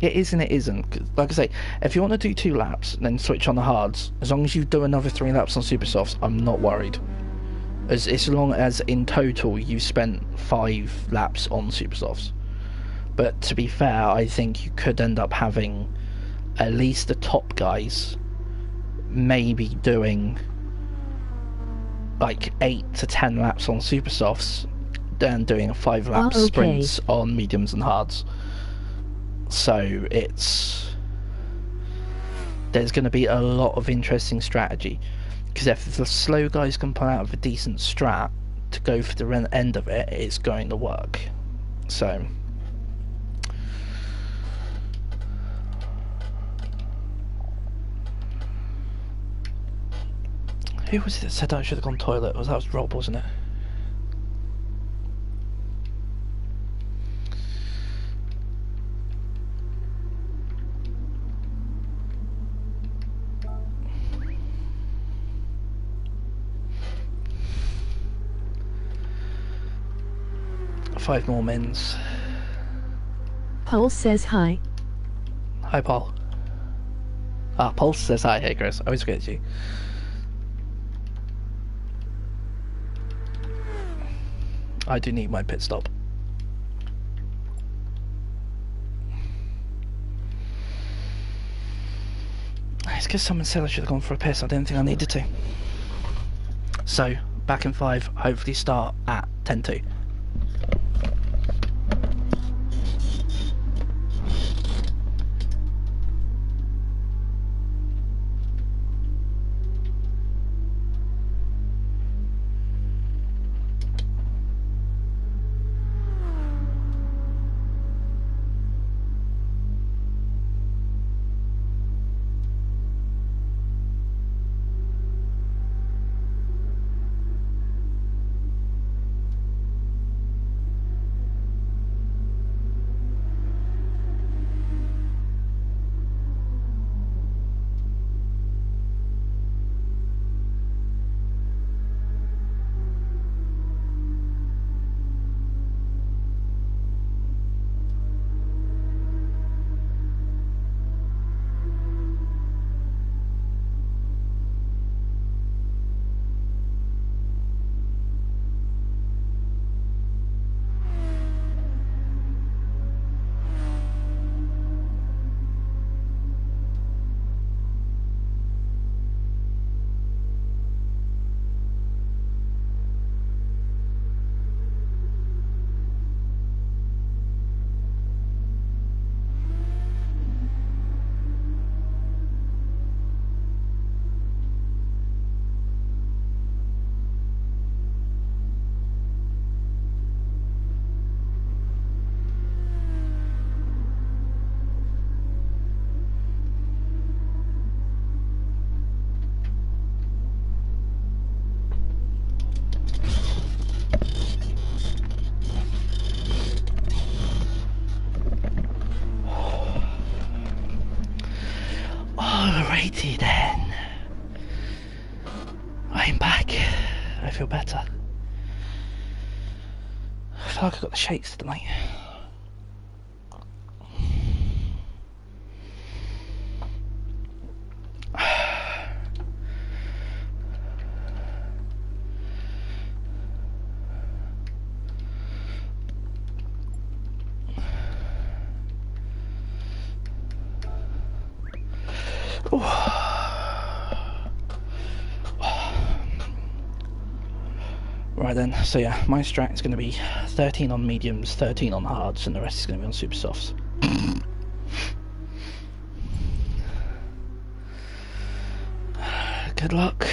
is and it isn't. 'Cause like I say, if you want to do 2 laps and then switch on the hards, as long as you do another 3 laps on super softs, I'm not worried. As long as in total you spent 5 laps on super softs. But to be fair, I think you could end up having at least the top guys maybe doing like 8 to 10 laps on super softs, then doing 5 lap okay. sprints on mediums and hards. So there's going to be a lot of interesting strategy, because if the slow guys can pull out of a decent strat to go for the end of it, it's going to work. So who was it that said I should have gone toilet? That was Rob, wasn't it? Five more mins. Pulse says hi. Hi, Paul. Ah, Pulse says hi. Hey, Chris. I always forget you. I do need my pit stop. It's because someone said I should have gone for a piss. I didn't think I needed to. So, back in 5. Hopefully start at 10-2. Alrighty then. I'm back. I feel better. I feel like I got the shakes tonight. Right then, so yeah, my strat is going to be 13 on mediums, 13 on hards, and the rest is going to be on super softs. Good luck.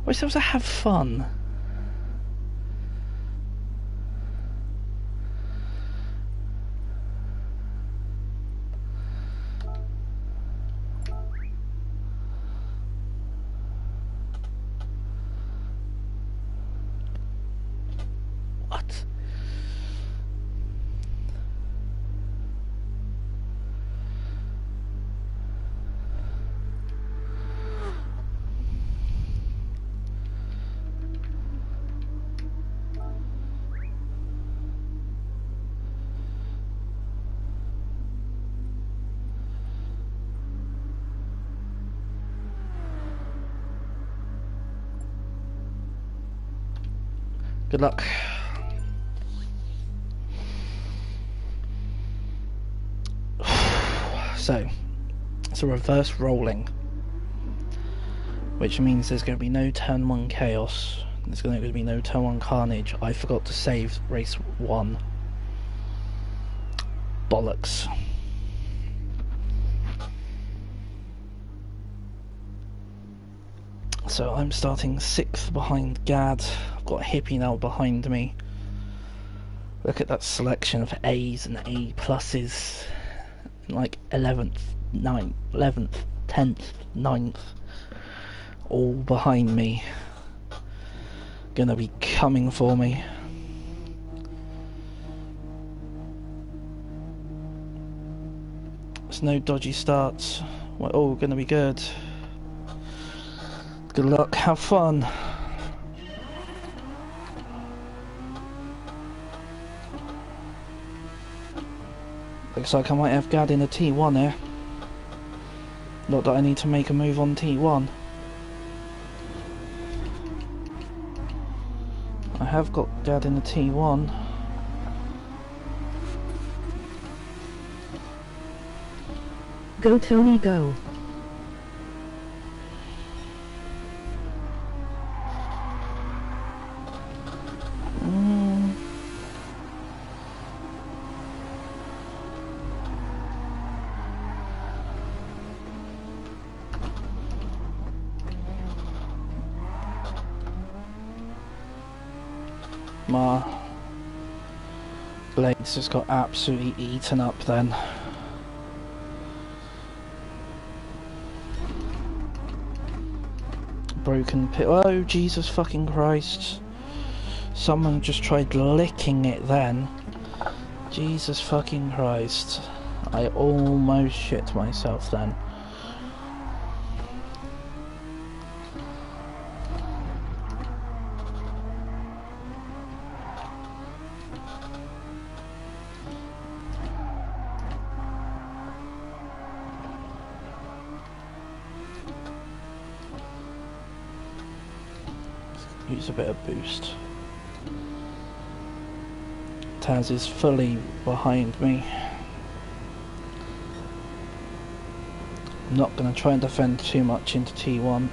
We're supposed to have fun. What? Good luck. So, it's a reverse rolling, which means there's going to be no turn 1 chaos, there's going to be no turn 1 carnage. I forgot to save race 1. Bollocks. So I'm starting 6th behind Gad. I've got Hippie now behind me. Look at that selection of A's and A pluses. Like 11th, 9th, 11th, 10th, 9th. All behind me. Gonna be coming for me. There's no dodgy starts. We're all gonna be good. Good luck, have fun. Looks like I might have Gad in a T1 here. Not that I need to make a move on T1. I have got Gad in a T1. Go Tony go. My blades just got absolutely eaten up then. Broken pit. Oh, Jesus fucking Christ. Someone just tried licking it then. Jesus fucking Christ. I almost shit myself then. Use a bit of boost. Taz is fully behind me. I'm not going to try and defend too much into T1.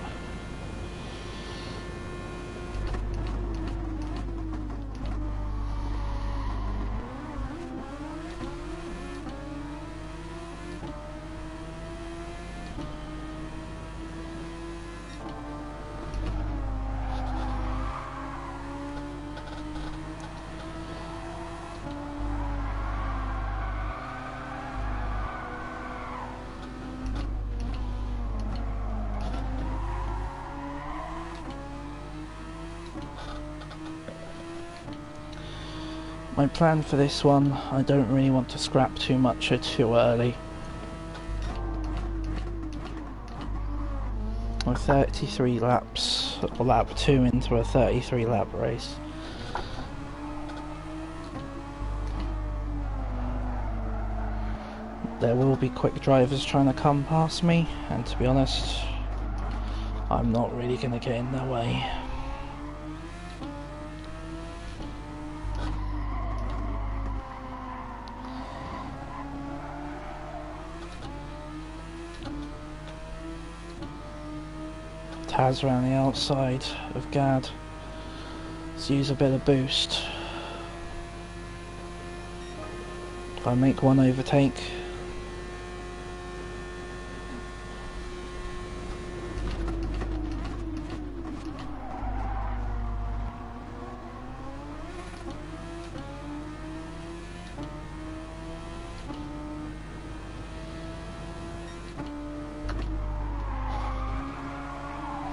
My plan for this one, I don't really want to scrap too much or too early. We're 33 laps, or lap 2 into a 33 lap race. There will be quick drivers trying to come past me, and to be honest, I'm not really going to get in their way. Taz around the outside of Gad. Let's use a bit of boost. If I make one overtake,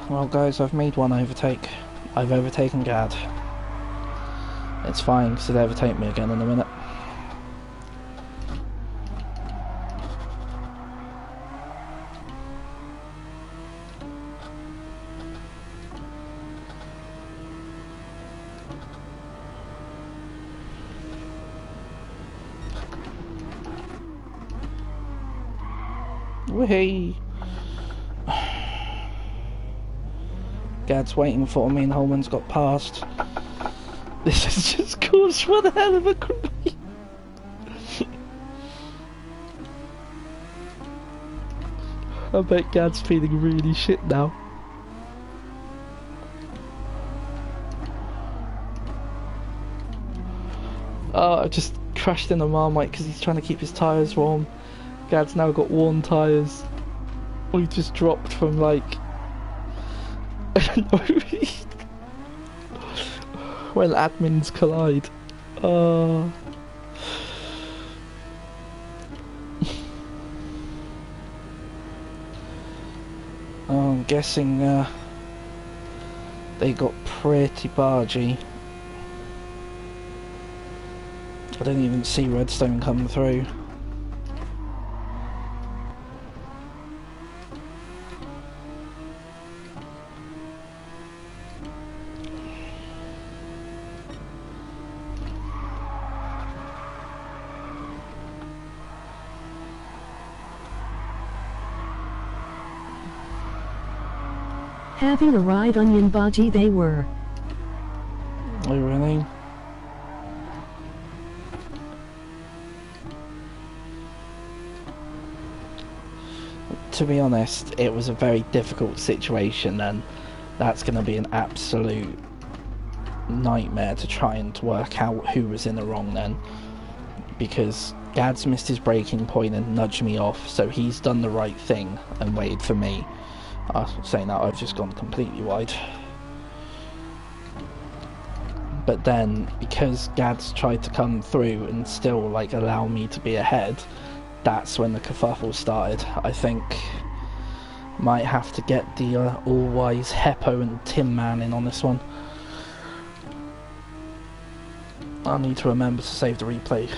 well guys, I've made one overtake. I've overtaken Gad. It's fine, because he'll overtake me again in a minute. Whee! Gad's waiting for me and Holman's got past. This has just caused one hell of a creep. I bet Gad's feeling really shit now. Oh, I just crashed in a Marmite because he's trying to keep his tyres warm. Gad's now got worn tyres. We just dropped from like... when admins collide. Oh, I'm guessing they got pretty bargy. I didn't even see Redstone come through. Having a ride onion bhaji they were. Oh really? To be honest, it was a very difficult situation, and that's going to be an absolute nightmare to try and work out who was in the wrong then, because Gad's missed his braking point and nudged me off, so he's done the right thing and waited for me. Saying that, I've just gone completely wide. But then, because Gad's tried to come through and still like allow me to be ahead, that's when the kerfuffle started. I think might have to get the all-wise Heppo and Tim Man in on this one. I'll need to remember to save the replay,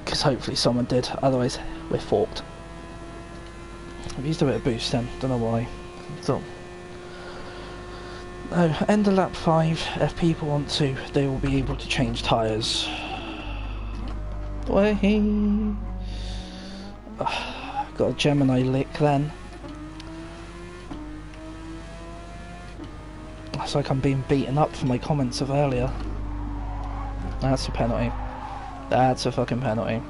because hopefully someone did, otherwise we're forked. I've used a bit of boost then, don't know why. So, no, end of lap 5, if people want to, they will be able to change tyres. Got a Gemini lick then. It's like I'm being beaten up for my comments of earlier. That's a penalty. That's a fucking penalty.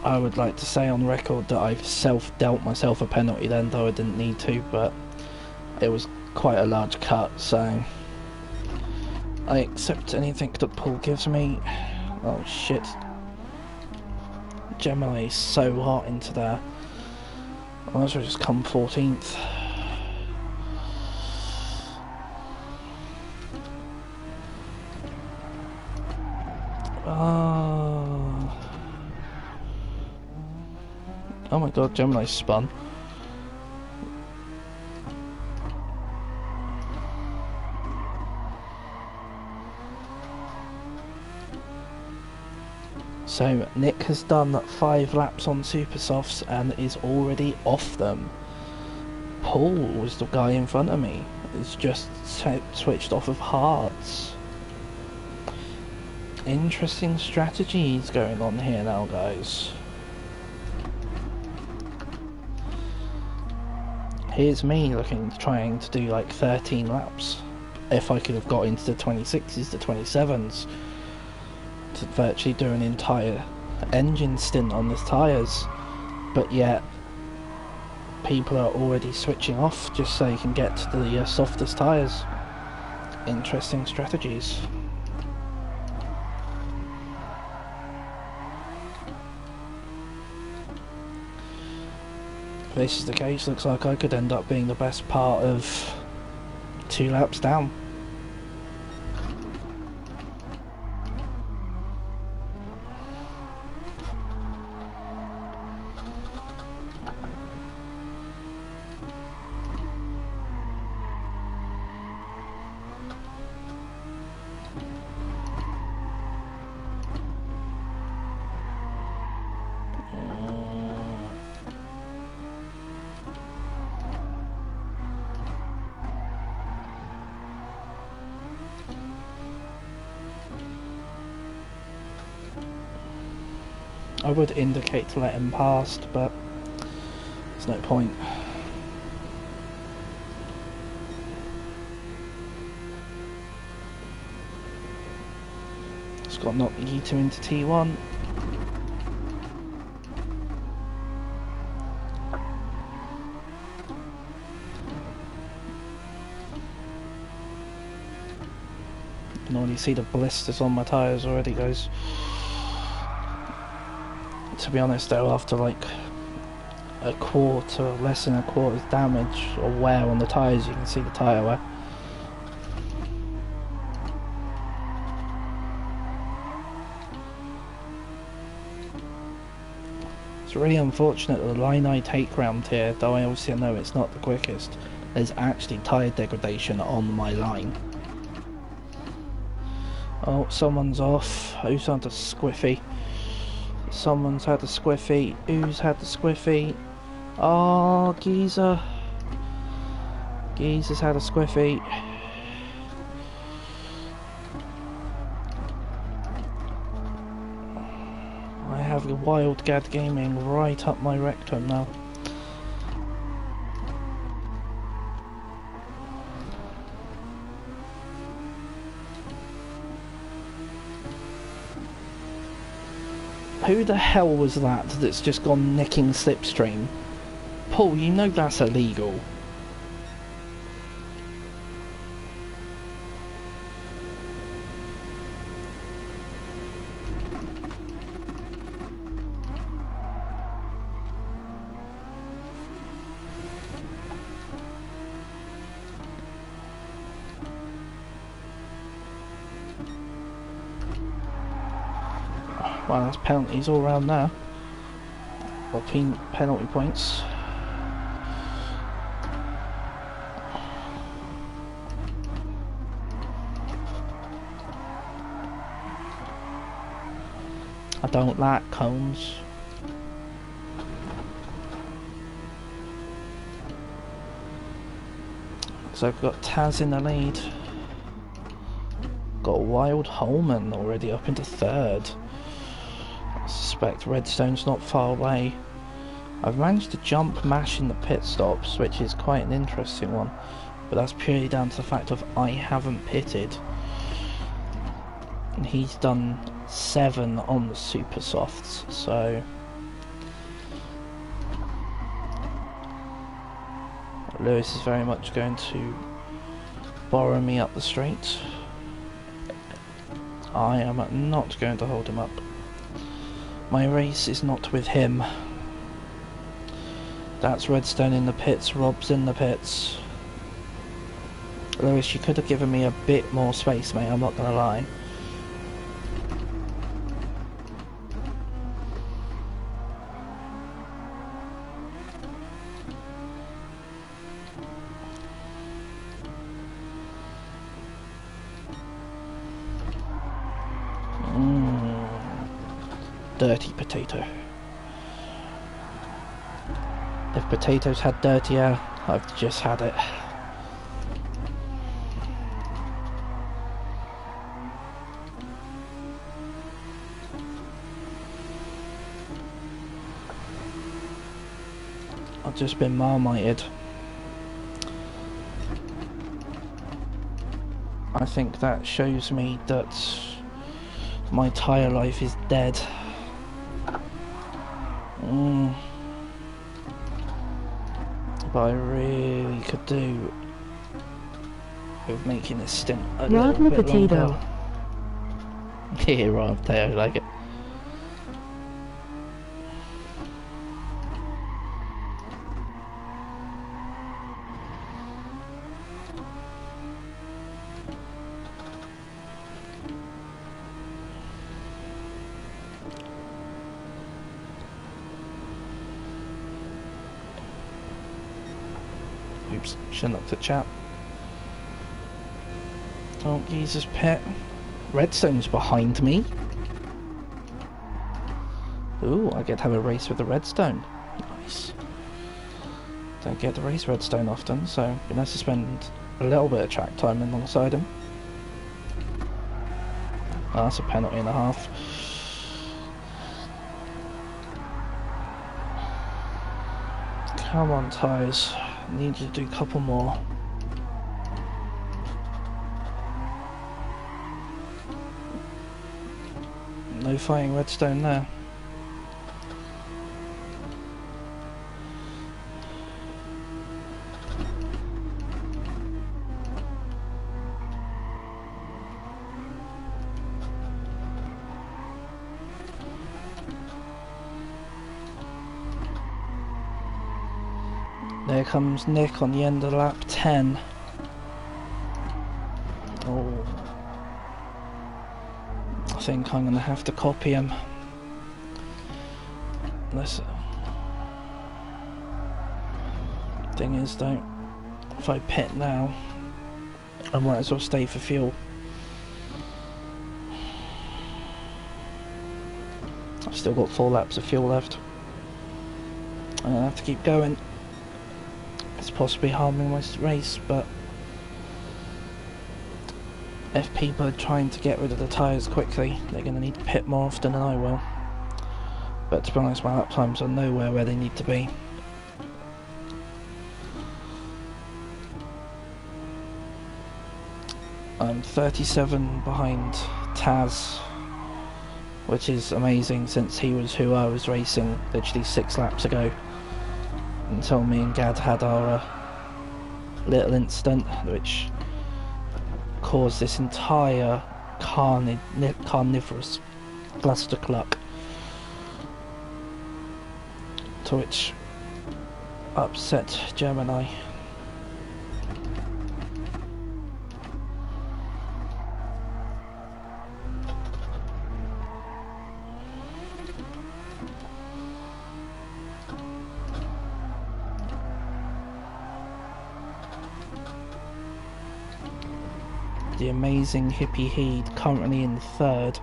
I would like to say on record that I've self-dealt myself a penalty then, though I didn't need to, but it was quite a large cut, so I accept anything that Paul gives me. Oh shit. Gemini is so hot into there. I might as well just come 14th. Oh my god, Gemini spun. So Nick has done 5 laps on super softs and is already off them. Paul was the guy in front of me. It's just switched off of hards. Interesting strategies going on here now, guys. Here's me trying to do like 13 laps. If I could have got into the 26s, the 27s, to virtually do an entire engine stint on the tyres, but yet people are already switching off just so you can get to the softest tyres. Interesting strategies. If this is the case, looks like I could end up being the best part of 2 laps down. I would indicate to let him past, but there's no point. It's got to knock Yita into T1. You can already see the blisters on my tyres already, guys. To be honest though, after like a quarter, less than a quarter's damage or wear on the tyres, you can see the tyre wear. It's really unfortunate that the line I take round here, though I obviously know it's not the quickest, there's actually tyre degradation on my line. Oh, someone's off. Who's on the squiffy? Someone's had a squiffy. Who's had the squiffy? Oh, Geezer. Geezer's had a squiffy. I have the Wildgad Gaming right up my rectum now. Who the hell was that's just gone nicking slipstream? Paul, you know that's illegal. Well, that's penalties all round now. Or penalty points. I don't like cones. So I've got Taz in the lead. Got Wild Holman already up into 3rd. I suspect Redstone's not far away. I've managed to jump Mash in the pit stops, which is quite an interesting one, but that's purely down to the fact of I haven't pitted. And he's done 7 on the super softs, so Lewis is very much going to borrow me up the straight. I am not going to hold him up. My race is not with him. That's Redstone in the pits, Rob's in the pits. Lewis, you could have given me a bit more space, mate, I'm not gonna lie. dirty potato. If potatoes had dirty air, I've just had it. I've just been marmited. I think that shows me that my tyre life is dead. But I really could do with making this stint a little bit longer. Yeah, rotten potato, I like it. Oops, shouldn't have looked at chat. Don't Jesus pet. Redstone's behind me. Ooh, I get to have a race with the redstone. Nice. Don't get to race redstone often, so it'd be nice to spend a little bit of track time alongside him. Oh, that's a penalty and a half. Come on, tyres. Need you to do a couple more. No fighting redstone there. There comes Nick on the end of lap 10. Oh. I think I'm gonna have to copy him. Listen. Thing is though, if I pit now, I might as well stay for fuel. I've still got 4 laps of fuel left. I'm gonna have to keep going. It's possibly harming my race, but if people are trying to get rid of the tyres quickly, they're going to need to pit more often than I will. But to be honest, my lap times are nowhere where they need to be. I'm 37 behind Taz, which is amazing since he was who I was racing literally 6 laps ago. Until me and Gad had our little incident, which caused this entire carnivorous clustercluck, to which upset Gemini. The amazing Hippie Heed currently in 3rd.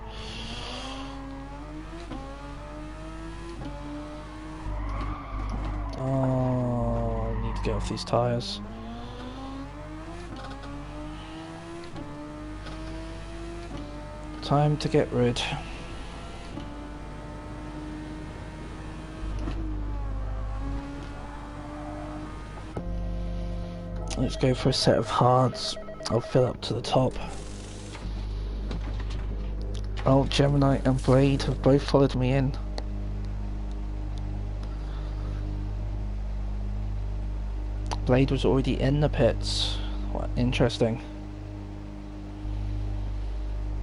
Oh, I need to get off these tyres. Time to get rid. Let's go for a set of hards. I'll fill up to the top. Oh, Gemini and Blade have both followed me in. Blade was already in the pits. What interesting.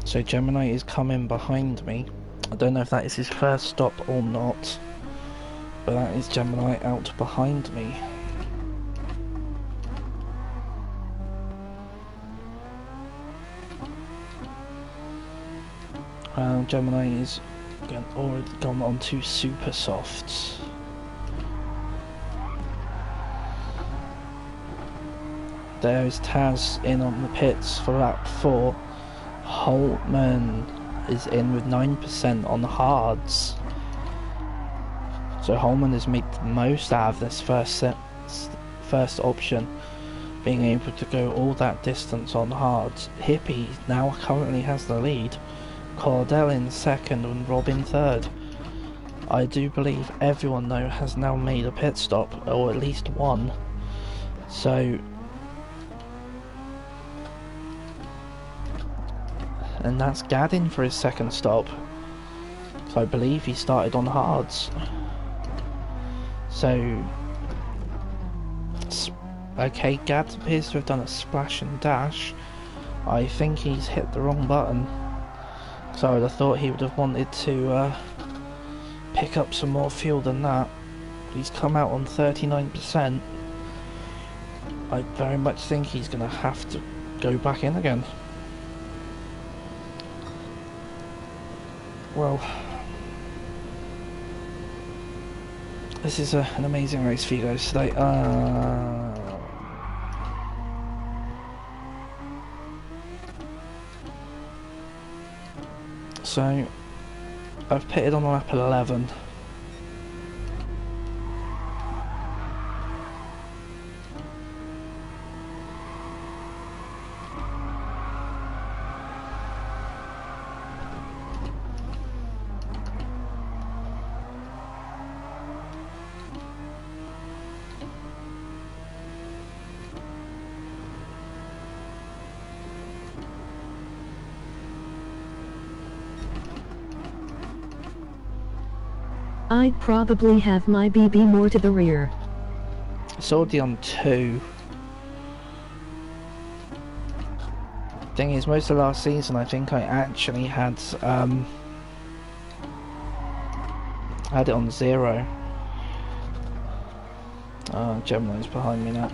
So Gemini is coming behind me. I don't know if that is his first stop or not, but that is Gemini out behind me. Gemini is already gone on to super softs. There is Taz in on the pits for lap 4. Holtman is in with 9% on the hards. So Holman has made the most out of this first option, being able to go all that distance on hards. Hippie now currently has the lead, Cordell in second and Robin third. I do believe everyone though has now made a pit stop, or at least one. So, and that's Gaddin for his second stop. So I believe he started on hards. So, okay, Gads appears to have done a splash and dash. I think he's hit the wrong button. So I would have thought he would have wanted to pick up some more fuel than that. He's come out on 39%. I very much think he's going to have to go back in again. Well, this is an amazing race for you guys today. So, I've pitted on lap 11. I'd probably have my BB more to the rear. It's already on 2. Thing is, most of last season I think I actually had it on 0. Gemini's behind me now.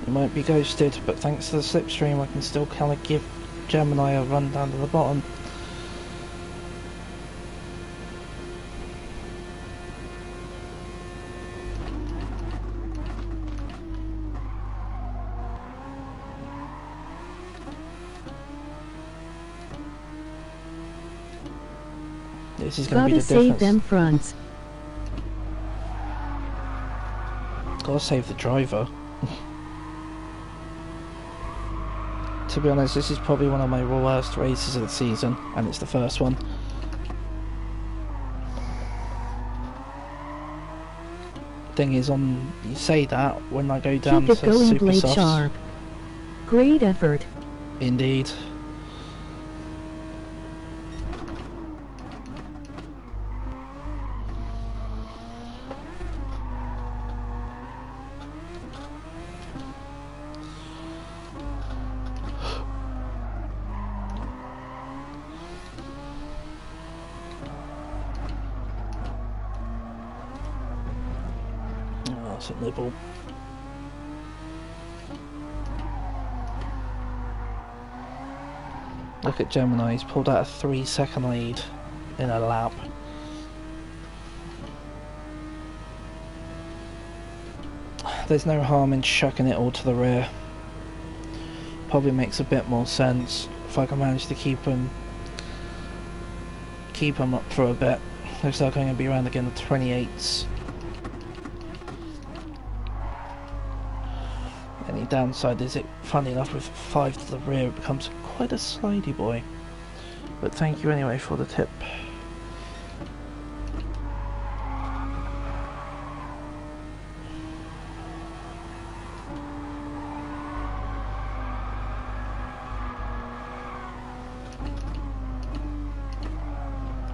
Might be ghosted, but thanks to the slipstream I can still kind of give Gemini a run down to the bottom. This is going to be the difference. Gotta save them fronts. Gotta save the driver. To be honest, this is probably one of my worst races of the season, and it's the first one. Thing is, you say that when I go down Keep to it going, super Blade softs. Sharp. Great effort. Indeed. That's a nibble. Look at Gemini, he's pulled out a 3-second lead in a lap. There's no harm in chucking it all to the rear. Probably makes a bit more sense if I can manage to keep him up for a bit. Looks like I'm going to be around again the 28s. Any downside is it, funny enough, with 5 to the rear it becomes quite a slidey boy. But thank you anyway for the tip.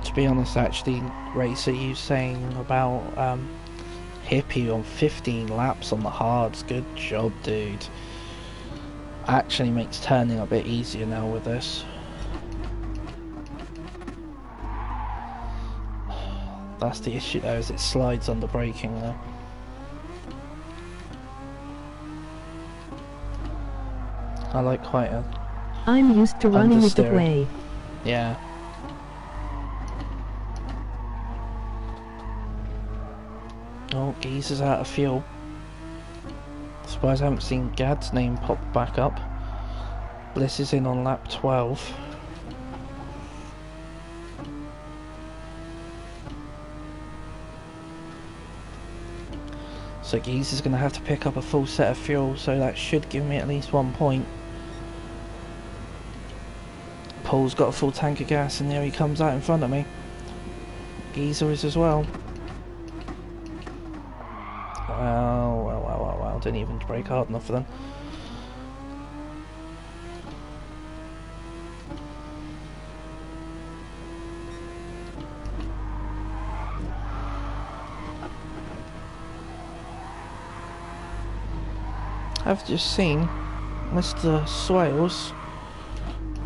To be honest, actually, Racer, you saying about Hippie on 15 laps on the hards, good job, dude. Actually makes turning a bit easier now with this. That's the issue though, is it slides under braking though. I like quite a... I'm used to running it that way. Yeah. Oh, Geezer's out of fuel. Surprised I haven't seen Gad's name pop back up. Bliss is in on lap 12. So Geezer's going to have to pick up a full set of fuel, so that should give me at least 1 point. Paul's got a full tank of gas and there he comes out in front of me. Geezer is as well. Wow, didn't even brake hard enough for them. I've just seen Mr. Swales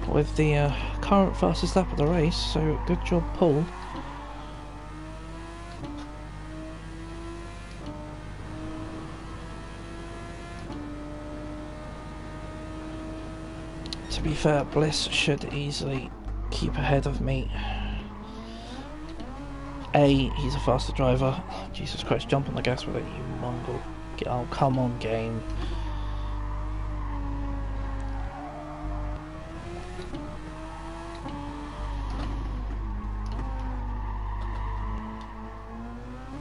with the current fastest lap of the race, so good job, Paul. To be fair, Bliss should easily keep ahead of me. He's a faster driver. Jesus Christ, jump on the gas with it, you mongrel. Oh, come on, game.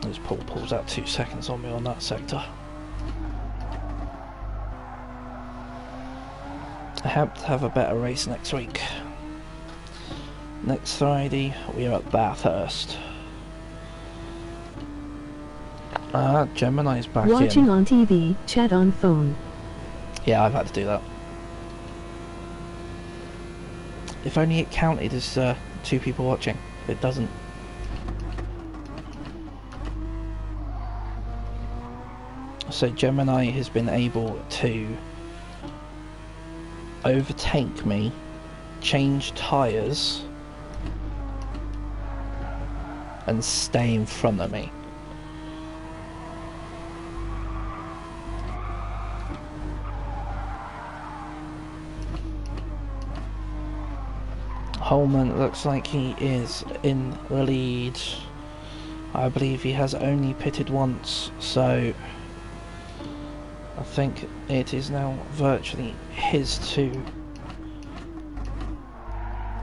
As Paul pulls out 2 seconds on me on that sector. I hope to have a better race next week. Next Friday we are at Bathurst. Gemini's back Watching in. on TV, chat on phone. Yeah, I've had to do that. If only it counted as 2 people watching. It doesn't. So Gemini has been able to overtake me, change tyres, and stay in front of me. Holman looks like he is in the lead. I believe he has only pitted once, so I think it is now virtually his to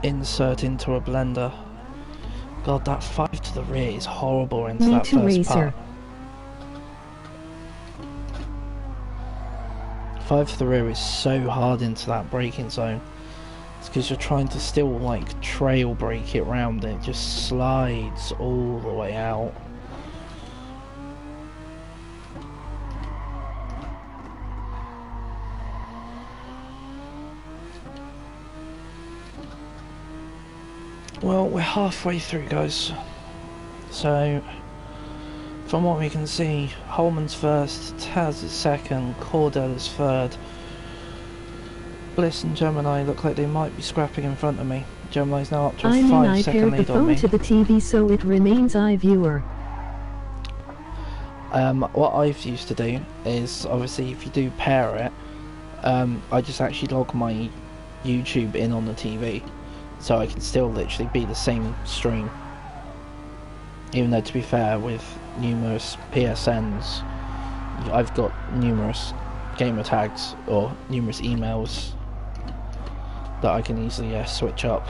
insert into a blender. God, that 5 to the rear is horrible into Me that too, first Racer. part. 5 to the rear is so hard into that braking zone. It's because you're trying to still like trail brake it round and it just slides all the way out. Well, we're halfway through, guys. So, from what we can see, Holman's first, Taz is second, Cordell is third. Bliss and Gemini look like they might be scrapping in front of me. Gemini's now up to a I 5-second paired the lead on phone me. to the TV so it remains iViewer. What I've used to do is, obviously, if you do pair it, I just actually log my YouTube in on the TV, so I can still literally be the same stream. Even though, to be fair, with numerous PSNs, I've got numerous gamer tags or numerous emails that I can easily switch up.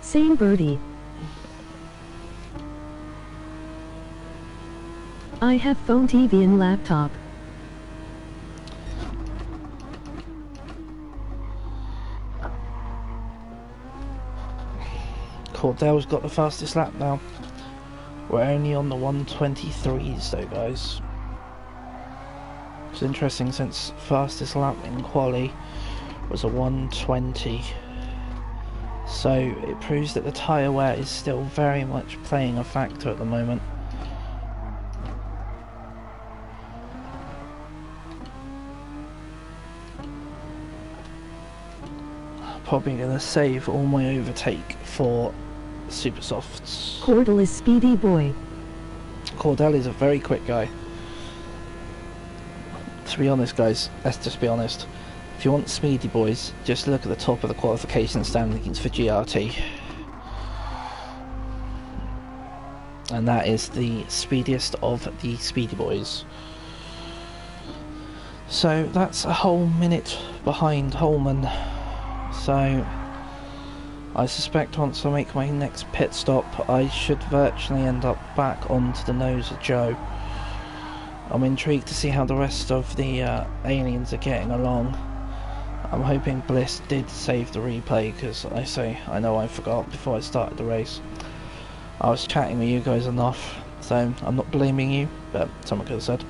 Same birdie. I have phone, TV and laptop. Cordell's got the fastest lap now. We're only on the 123s though, guys. It's interesting since fastest lap in quali was a 120. So it proves that the tyre wear is still very much playing a factor at the moment. Probably going to save all my overtake for super softs. Cordell is speedy boy. Cordell is a very quick guy. To be honest, guys, let's just be honest. If you want speedy boys, just look at the top of the qualification standings for GRT. and that is the speediest of the speedy boys. So that's a whole minute behind Holman. So I suspect once I make my next pit stop, I should virtually end up back onto the nose of Joe. I'm intrigued to see how the rest of the aliens are getting along. I'm hoping Bliss did save the replay, because I know I forgot before I started the race. I was chatting with you guys enough, so I'm not blaming you, but someone could have said.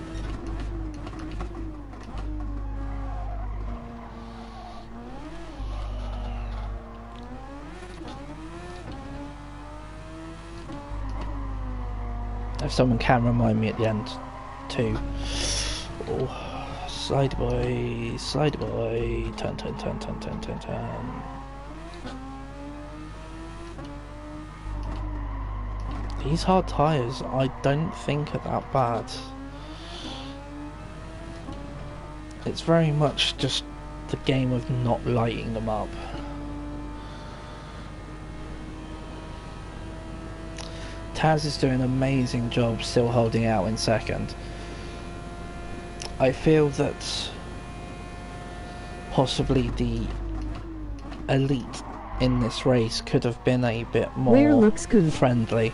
If someone can remind me at the end too. Oh, slide boy, turn. These hard tyres I don't think are that bad. It's very much just the game of not lighting them up. Taz is doing an amazing job still holding out in second. I feel that possibly the elite in this race could have been a bit more Where looks good. friendly.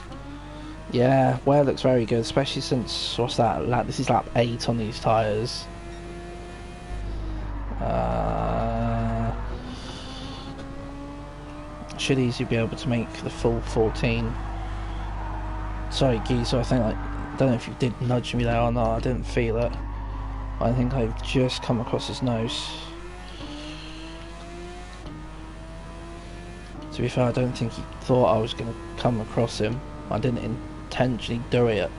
Yeah, Ware looks very good, especially since, what's that, this is lap 8 on these tyres. Should easily be able to make the full 14. Sorry, Geezer, I don't know if you did nudge me there or not, I didn't feel it. I think I've just come across his nose. To be fair, I don't think he thought I was going to come across him. I didn't intentionally do it,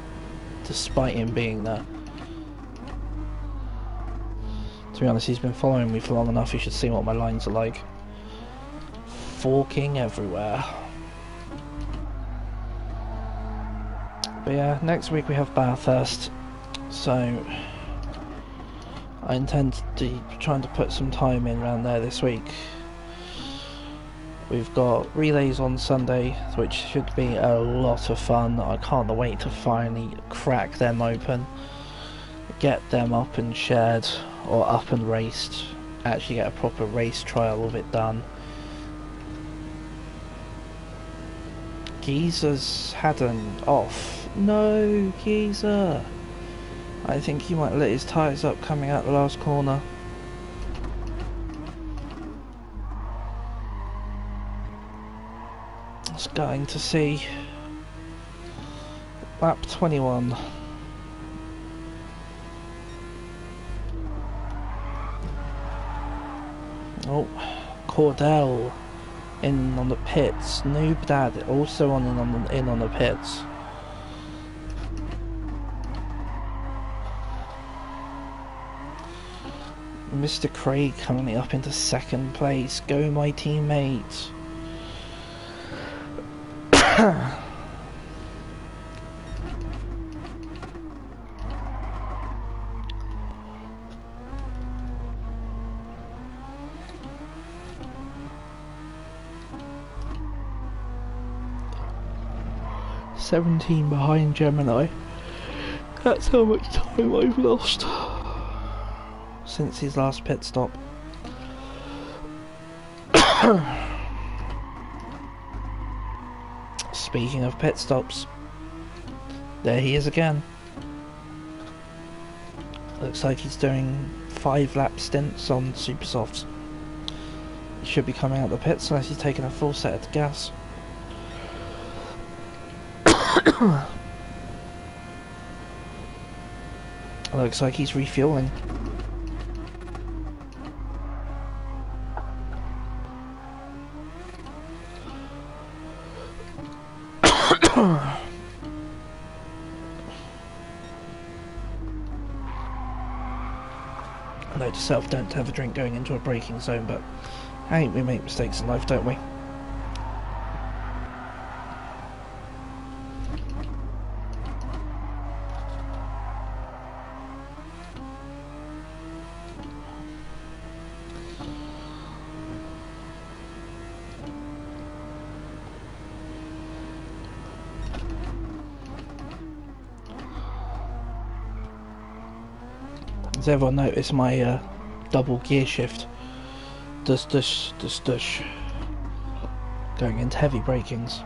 despite him being there. To be honest, he's been following me for long enough, he should see what my lines are like. Forking everywhere. But yeah, next week we have Bathurst, so I intend to trying to put some time in around there this week. We've got relays on Sunday, which should be a lot of fun. I can't wait to finally crack them open, get them up and shared, or up and raced, actually get a proper race trial of it done. Geezer's had an off. No, Geezer. I think he might let his tyres up coming out the last corner. It's going to see. Lap 21. Oh, Cordell in on the pits. Noob Dad also in on the pits. Mr. Craig currently up into second place. Go my teammate. $17 behind Gemini. That's how much time I've lost since his last pit stop. Speaking of pit stops, there he is again. Looks like he's doing 5 lap stints on super softs. He should be coming out the pits unless he's taking a full set of gas. Looks like he's refueling. Note to self, don't have a drink going into a braking zone, but hey, we make mistakes in life, don't we? Has everyone noticed my double gear shift? Dush. Going into heavy brakings.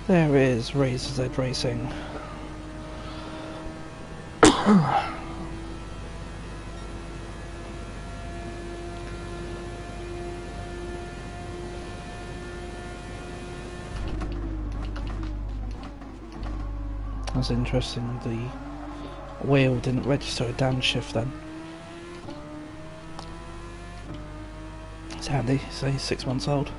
There is Razor's Edge Racing. That's interesting, the wheel didn't register a downshift then. It's handy, so he's 6 months old.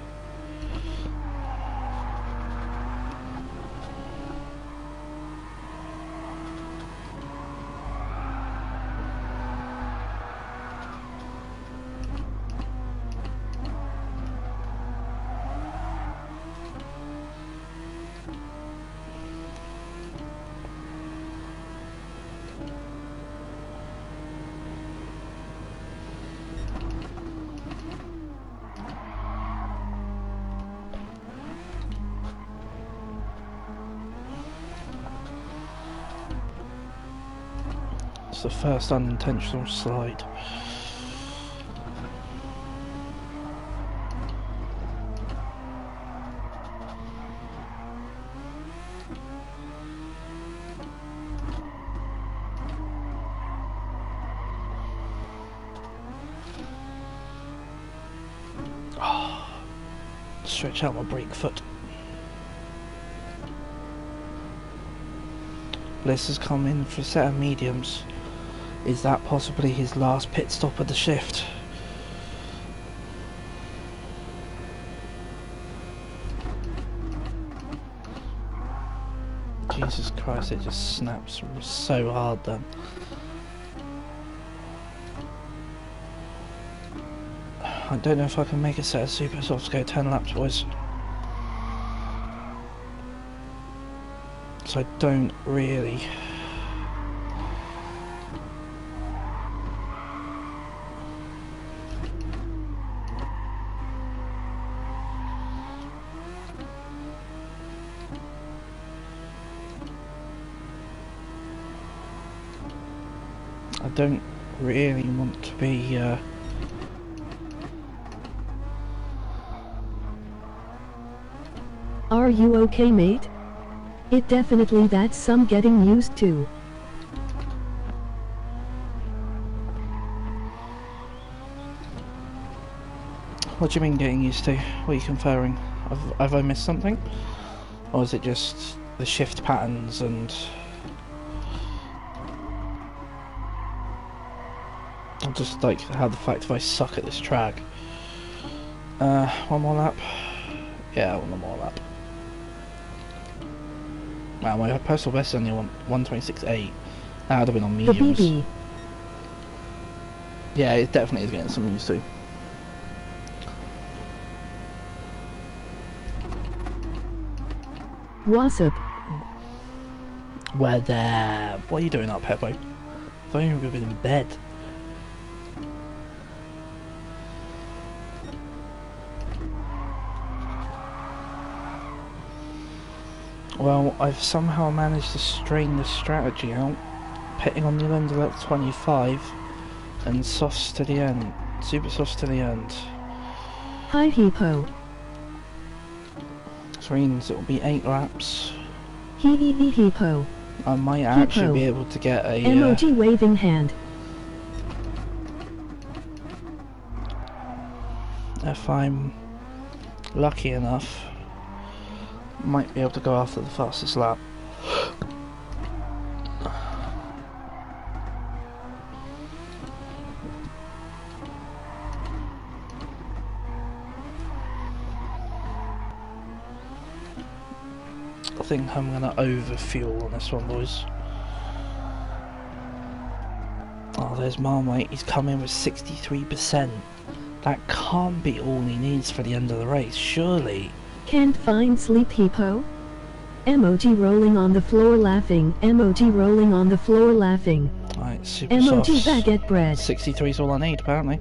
It's the first unintentional slide. Oh, stretch out my brake foot. Bliss has come in for a set of mediums. Is that possibly his last pit stop of the shift? Jesus Christ, it just snaps so hard then. I don't know if I can make a set of super softs go 10 laps, boys. So I don't really. I don't really want to be Are you okay, mate? It definitely that's some getting used to. What do you mean getting used to? What are you conferring? Have I missed something? Or is it just the shift patterns and... I just like how the fact if I suck at this track. One more lap? Yeah, one more lap. Wow, my personal best is only 1:26.8. That would have been on The mediums. BB. Yeah, it definitely is getting some used to. What's up? Where there? What are you doing up, Peppo? I thought you were in bed. Well, I've somehow managed to strain the strategy out, pitting on the end of lap 25 and softs to the end, super softs to the end. Hi Hippo. So means it'll be 8 laps. Hee Hippo. I might actually be able to get a emoji waving hand. if I'm lucky enough, might be able to go after the fastest lap. I think I'm gonna overfuel on this one, boys. Oh, there's Marmite. He's come in with 63%. That can't be all he needs for the end of the race, surely. Can't find sleep Hippo? Emoji rolling on the floor laughing. Emoji rolling on the floor laughing. Right, super Emoji soft. baguette bread. 63 is all I need, apparently.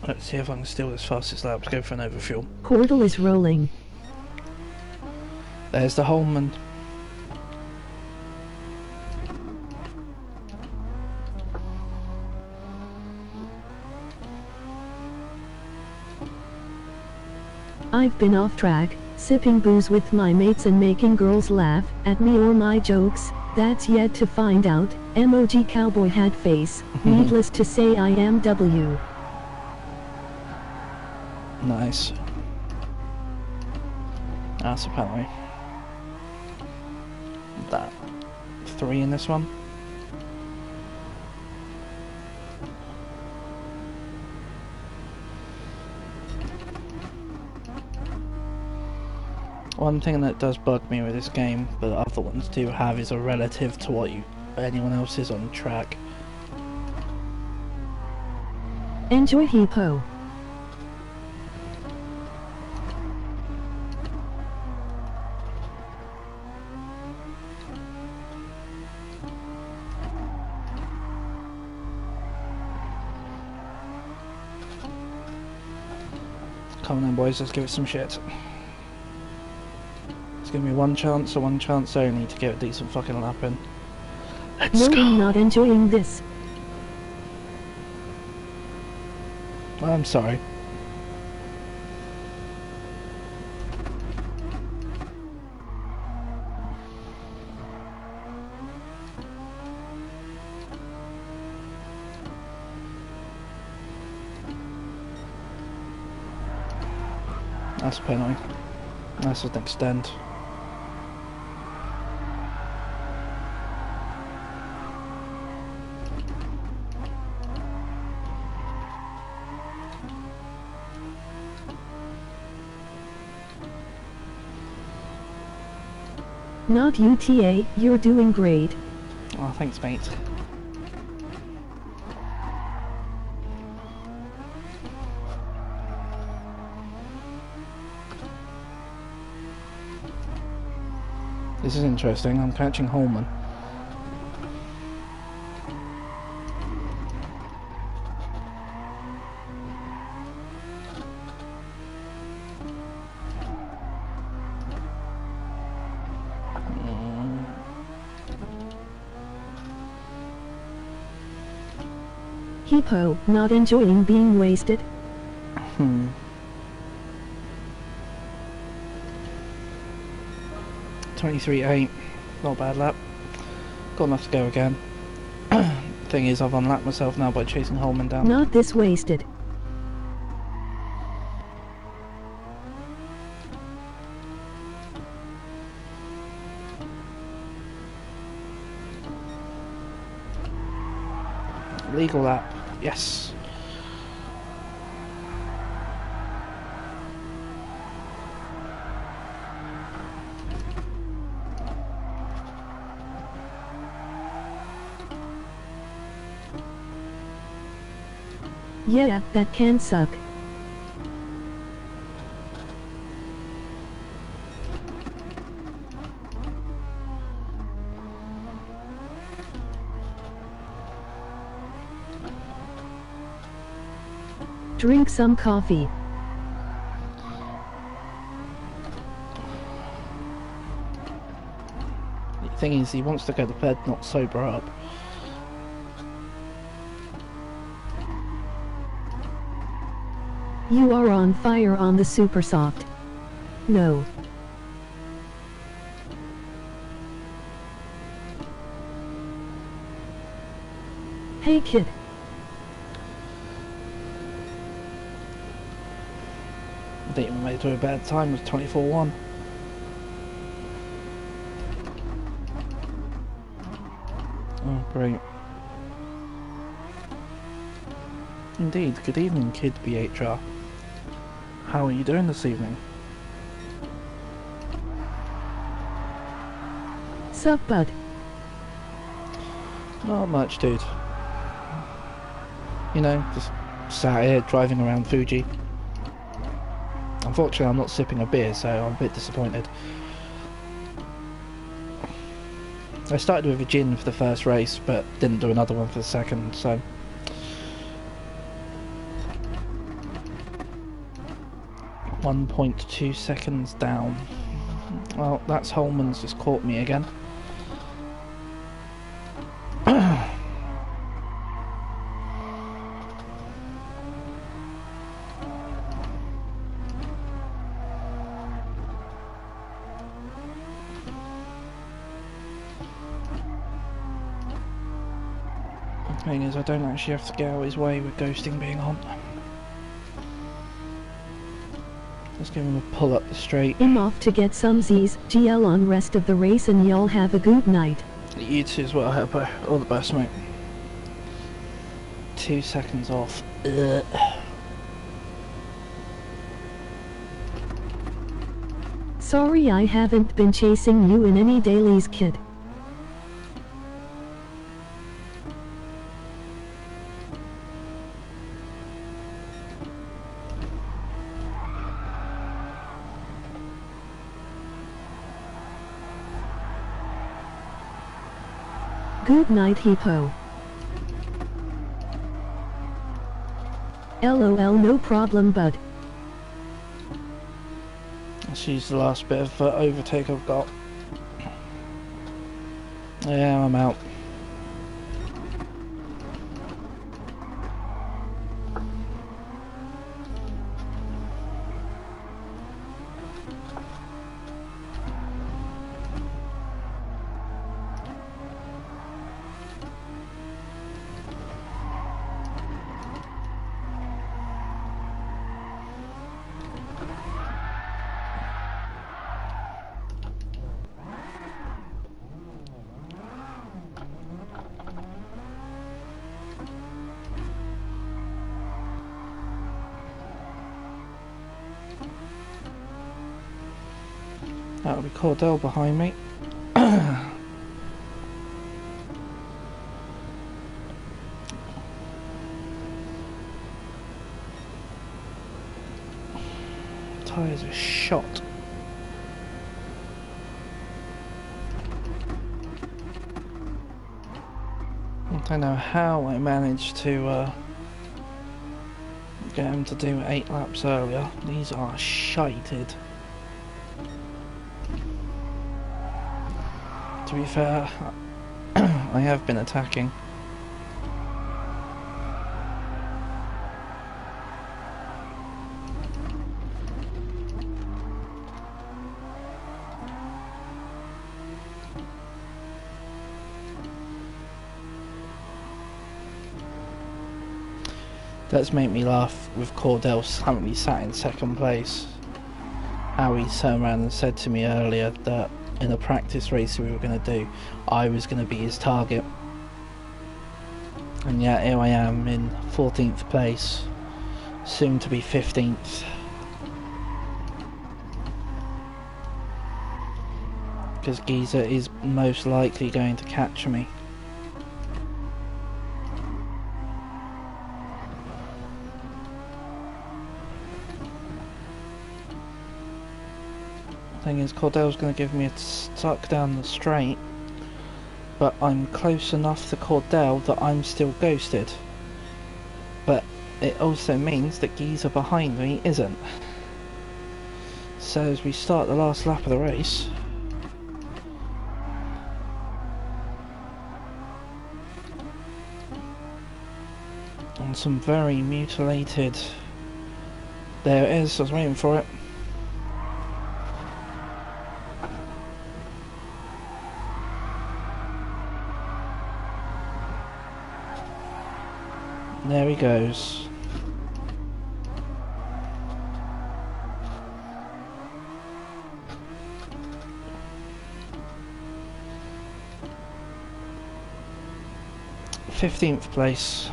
Let's see if I can steal this fastest lap to go for an overfuel. Portal is rolling. There's the Holman. I've been off track, sipping booze with my mates and making girls laugh at me or my jokes. That's yet to find out. Emoji cowboy hat face. Needless to say I am W. Nice. That's apparently that 3 in this one. One thing that does bug me with this game, but other ones do have, is a relative to what anyone else is on track. Enjoy Hippo. Come on then boys, let's give it some shit. Let's give me one chance, or one chance only, to get a decent fucking lap in. Let's No, go! I'm not enjoying this. I'm sorry. That's a penalty. That's an extend. Not UTA, you're doing great. Oh, thanks mate. This is interesting, I'm catching Holman. Hippo, not enjoying being wasted. 23.8, not a bad lap. Got enough to go again. Thing is, I've unlapped myself now by chasing Holman down. Not this wasted. Legal lap, yes. Yeah, that can suck. Drink some coffee. The thing is, he wants to go to bed, not sober up. You are on fire on the super soft. No. Hey kid. I think we made it to a bad time, it was 24-1. Oh, great. Indeed, good evening, Kid BHR. How are you doing this evening? Sup bud. Not much, dude. You know, just sat here driving around Fuji. Unfortunately, I'm not sipping a beer, so I'm a bit disappointed. I started with a gin for the first race, but didn't do another one for the second, so... 1.2 seconds down. Well, that's Holman's just caught me again. The thing is, I don't actually have to get out of his way with ghosting being on. Just give him a pull up the straight. I'm off to get some Z's, GL on rest of the race, and y'all have a good night. You too as well, Heppo. All the best, mate. 2 seconds off. Ugh. Sorry I haven't been chasing you in any dailies, kid. Good night, Hippo. LOL, no problem, bud. Let's use the last bit of overtake I've got. Yeah, I'm out. That'll be Cordell behind me. Tyres are shot. I don't know how I managed to get him to do 8 laps earlier. These are shited. To be fair, I have been attacking. Does make me laugh with Cordell currently sat in second place. How he turned around and said to me earlier that in a practice race we were going to do, I was going to be his target. And yet here I am in 14th place, soon to be 15th. Because Giza is most likely going to catch me. Thing is, Cordell's going to give me a suck down the straight, but I'm close enough to Cordell that I'm still ghosted. But it also means that Giza behind me isn't. So as we start the last lap of the race, on some very mutilated... There it is, I was waiting for it. There he goes. Fifteenth place.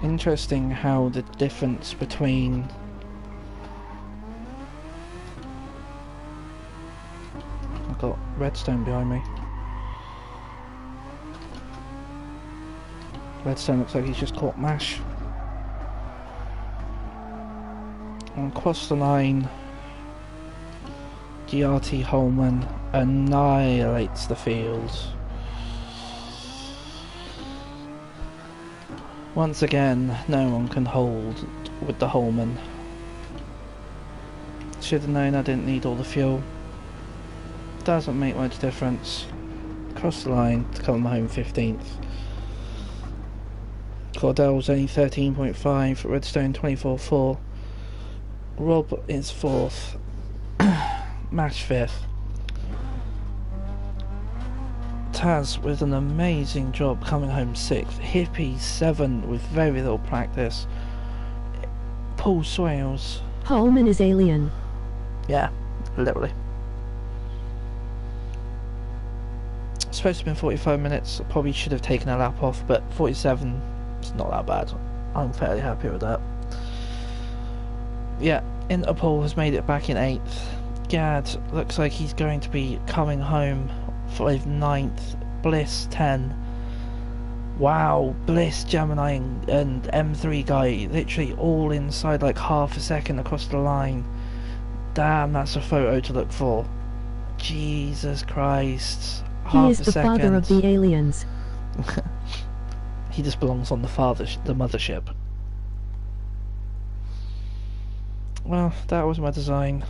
Interesting how the difference between I've got redstone behind me. Redstone looks like he's just caught Mash. And across the line, GRT Holman annihilates the field. Once again, no one can hold with the Holman. Should have known I didn't need all the fuel. Doesn't make much difference. Cross the line to come home 15th. Cordell's only 13.5, Redstone 24.4. Rob is 4th. Mash 5th. Taz with an amazing job coming home 6th. Hippie 7 with very little practice. Paul Swales. Holman is alien. Yeah, literally. It's supposed to have been 45 minutes. I probably should have taken a lap off, but 47 is not that bad. I'm fairly happy with that. Yeah, Interpol has made it back in 8th. Gad looks like he's going to be coming home for 9th. Bliss 10. Wow, Bliss, Gemini and M3 guy literally all inside like half a second across the line. Damn, that's a photo to look for. Jesus Christ. He is the father of the aliens. He just belongs on the mothership. Well, that was my design.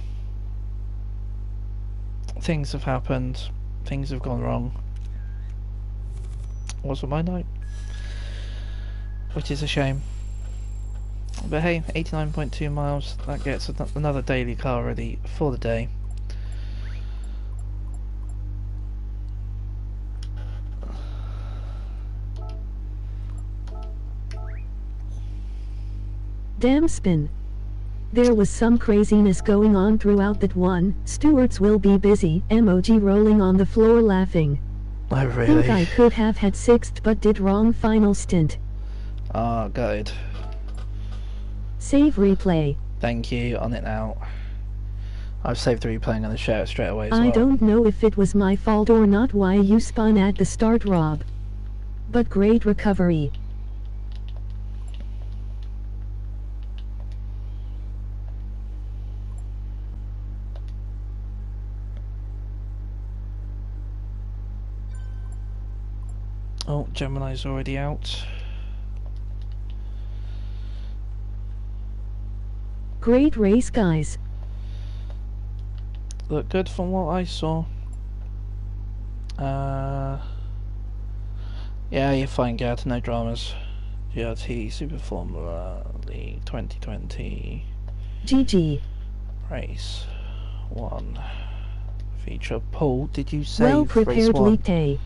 Things have happened. Things have gone wrong. Wasn't my night. Which is a shame. But hey, 89.2 miles. That gets another daily car ready for the day. Damn spin. There was some craziness going on throughout that one. Stewards will be busy. Emoji rolling on the floor laughing. Oh really? Think I could have had 6th but did wrong final stint. Ah, good. Save replay. Thank you, on it now. I've saved the replay, I'm going to share it straight away as well. I don't know if it was my fault or not why you spun at the start, Rob. But great recovery. Oh, Gemini's already out. Great race, guys. Look good from what I saw. Yeah, you're fine, Gad, no dramas. GRT Super Formula League 2020. GG. Race 1. Feature. Paul, did you save Well race prepared, 1? League Day.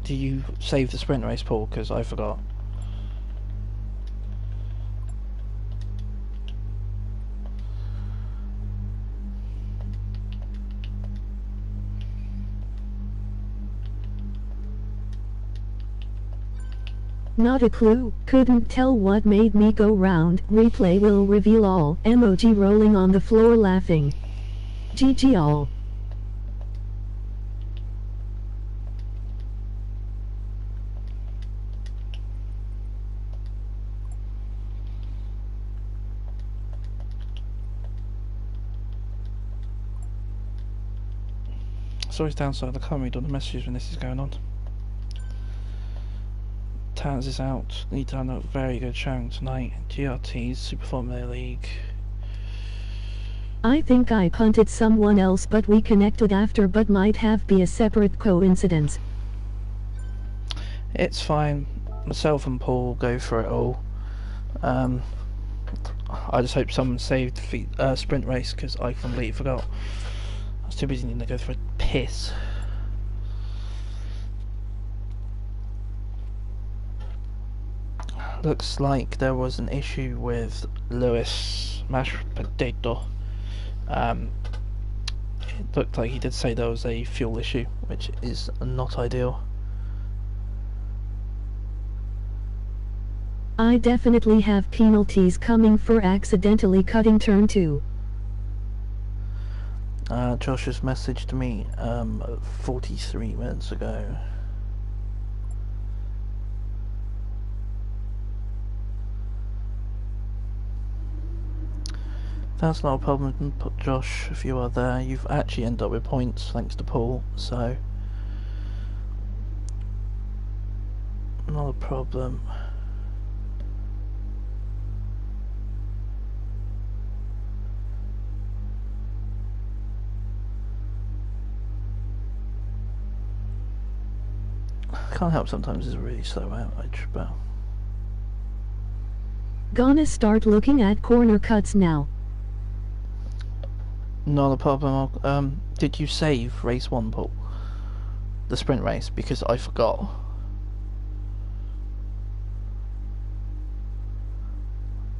Did you save the sprint race, Paul? Because I forgot. Not a clue, couldn't tell what made me go round. Replay will reveal all. Emoji rolling on the floor laughing. GG all. It's always downside, I can't read all the messages when this is going on. Taz is out. Need to have a very good showing tonight. GRT's Super Formula League. I think I punted someone else but we connected after, but might have be a separate coincidence. It's fine. Myself and Paul will go for it all. I just hope someone saved the sprint race because I completely forgot. I was too busy needing to go for a piss. Looks like there was an issue with Lewis Mashed Potato. It looked like he did say there was a fuel issue, which is not ideal. I definitely have penalties coming for accidentally cutting turn 2. Josh has messaged me 43 minutes ago. That's not a problem, Josh, if you are there. You've actually ended up with points thanks to Paul, so not a problem. Can't help sometimes it's a really slow outage, but Gonna start looking at corner cuts now. not a problem. Did you save race 1, Paul? The sprint race, because I forgot.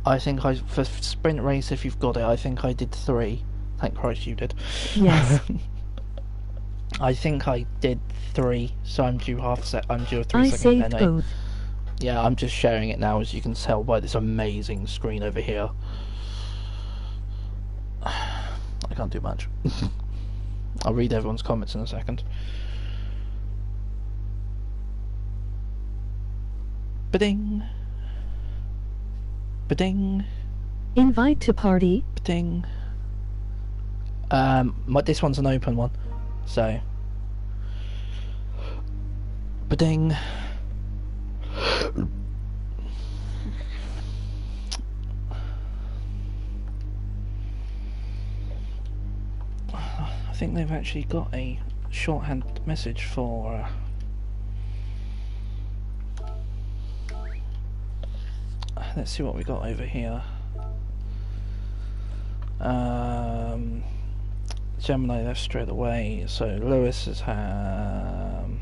I think for sprint race, if you've got it, I think I did 3. Thank Christ you did. Yes. I think I did 3, so I'm due I'm due a 3 I second saved penalty. both. Yeah, I'm just sharing it now, as you can tell by this amazing screen over here. I can't do much. I'll read everyone's comments in a second. Ba-ding. Ba-ding. Invite to party. Ba-ding. This one's an open one, so. Ba-ding. I think they've actually got a shorthand message for let's see what we got over here. Gemini left straight away, so Lewis has run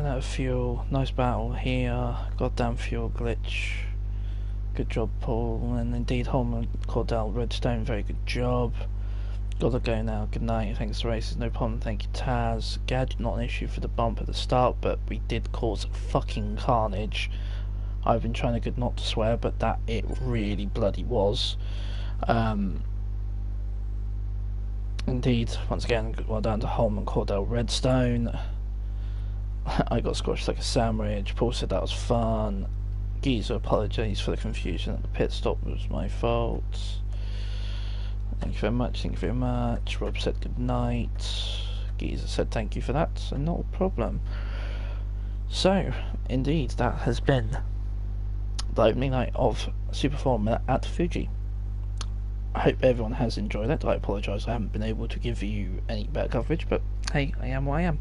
out of fuel. Nice battle here. Goddamn fuel glitch. Good job, Paul. And indeed, Holman called out Redstone. Very good job. Gotta go now. Good night. Thanks for races. No problem. Thank you, Taz. Gad, not an issue for the bump at the start, but we did cause fucking carnage. I've been trying to get not to swear, but that it really bloody was. Indeed, once again, well done to Holman, Cordell, Redstone. I got squashed like a sandwich. Paul said that was fun. Geezer apologies for the confusion at the pit stop, was my fault. Thank you very much, thank you very much. Rob said good night. Geezer said thank you for that, so not a problem. So, indeed, that has been the opening night of Super Formula at Fuji. I hope everyone has enjoyed it. I apologise I haven't been able to give you any better coverage, but hey, I am what I am.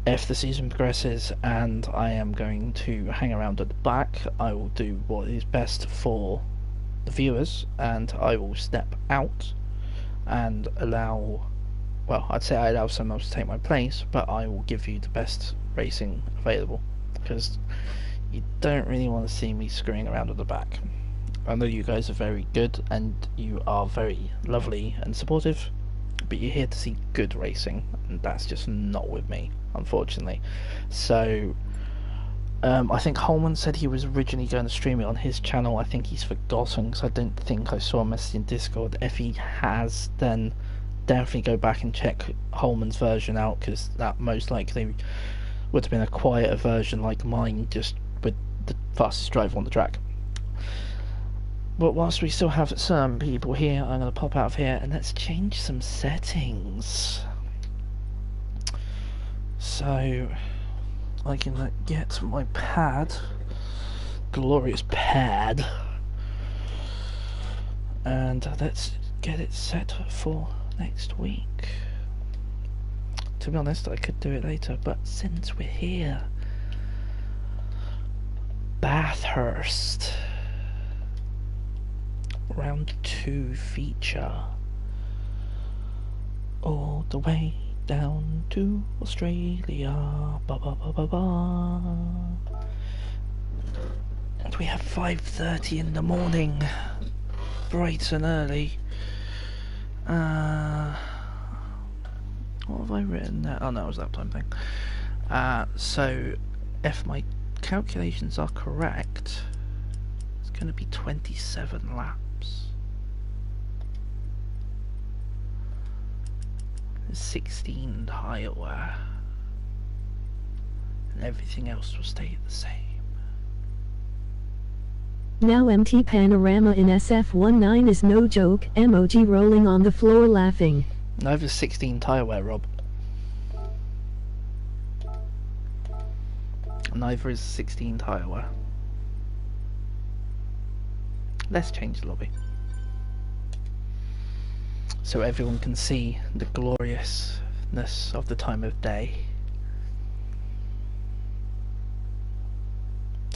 If the season progresses and I am going to hang around at the back, I will do what is best for the viewers, and I will step out and allow, well, I'd say I allow someone else to take my place, but I will give you the best racing available, because you don't really want to see me screwing around at the back. I know you guys are very good and you are very lovely and supportive, but you're here to see good racing, and that's just not with me, unfortunately. So I think Holman said he was originally going to stream it on his channel. I think he's forgotten, because I don't think I saw a message in Discord. If he has, then definitely go back and check Holman's version out, because that most likely would have been a quieter version like mine, just with the fastest driver on the track. But whilst we still have some people here, I'm going to pop out of here and let's change some settings. So I can get my pad, glorious pad, and let's get it set for next week. To be honest, I could do it later, but since we're here, Bathurst Round 2 feature, all the way down to Australia, ba ba ba ba ba. And we have 5:30 in the morning, bright and early. What have I written there? Oh no, it was that time thing. So if my calculations are correct, it's going to be 27 laps. laps. 16 tyre wear. And everything else will stay the same. Now empty panorama in SF19 is no joke, emoji rolling on the floor laughing. Over 16 tyre wear, Rob. Neither is 16 tyre wear. Let's change the lobby, so everyone can see the gloriousness of the time of day.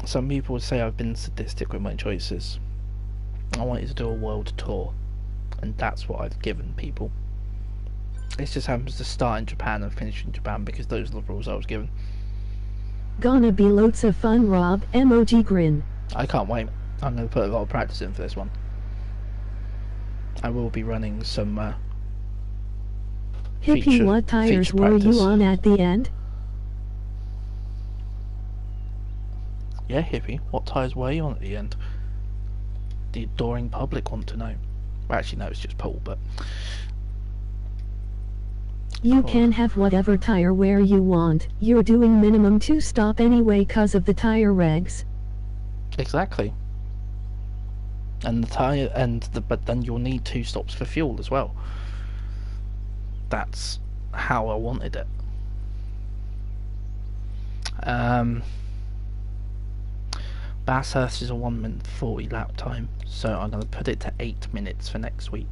Some people would say I've been sadistic with my choices. I wanted to do a world tour, and that's what I've given people. It just happens to start in Japan and finish in Japan because those are the rules I was given. Gonna be loads of fun, Rob, emoji grin. I can't wait. I'm going to put a lot of practice in for this one. I will be running some Hippie, what tires were you on at the end? Yeah, Hippie, what tyres were you on at the end? The adoring public want to know. Well, actually, no, it's just Paul, but... You can have whatever tire wear you want. You're doing minimum 2 stop anyway cause of the tire regs. Exactly. And the tyre, but then you'll need 2 stops for fuel as well. That's how I wanted it. Bathurst is a 1 minute 40 lap time, so I'm going to put it to 8 minutes for next week.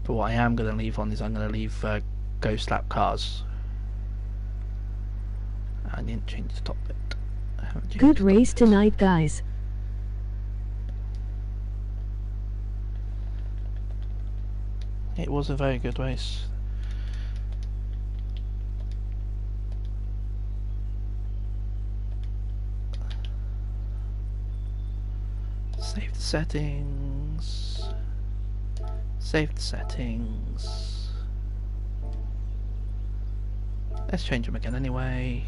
But what I am going to leave on is I'm going to leave Ghost Lap cars. I didn't change the top bit. Good race tonight, guys. It was a very good race. Save the settings. Save the settings. Let's change them again anyway.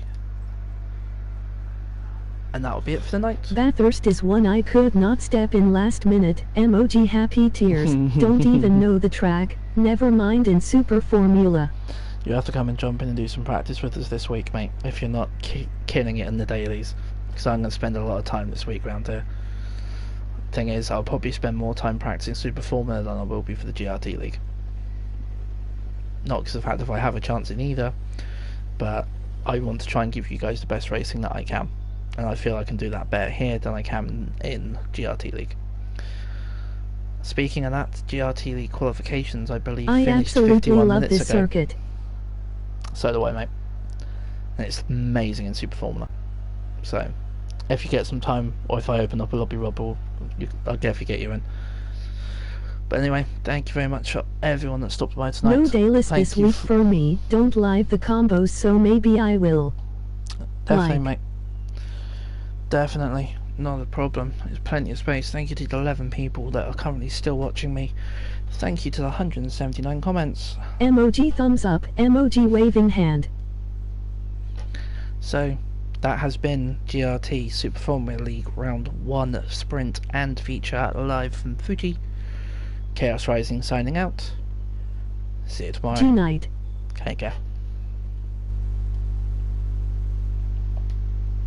And that'll be it for the night. Bathurst is one I could not step in last minute, emoji happy tears. Don't even know the track, never mind in Super Formula. You have to come and jump in and do some practice with us this week, mate, if you're not killing it in the dailies. Because I'm going to spend a lot of time this week round here. Thing is, I'll probably spend more time practicing Super Formula than I will be for the GRT League. Not because of the fact if I have a chance in either, but I want to try and give you guys the best racing that I can. And I feel I can do that better here than I can in GRT League. Speaking of that, GRT League qualifications, I believe, finished 51 minutes ago. I absolutely love this circuit. So do I, mate. And it's amazing in Super Formula. So, if you get some time, or if I open up a lobby, Rob, I'll definitely get you in. But anyway, thank you very much for everyone that stopped by tonight. No daylist this week for me. Don't live the combos, so maybe I will. Definitely, mate. Definitely, not a problem. There's plenty of space. Thank you to the 11 people that are currently still watching me. Thank you to the 179 comments. Emoji thumbs up, emoji waving hand. So, that has been GRT Super Formula League Round 1 Sprint and Feature live from Fuji. KhaosRising signing out. See you tomorrow. Tonight. Take care.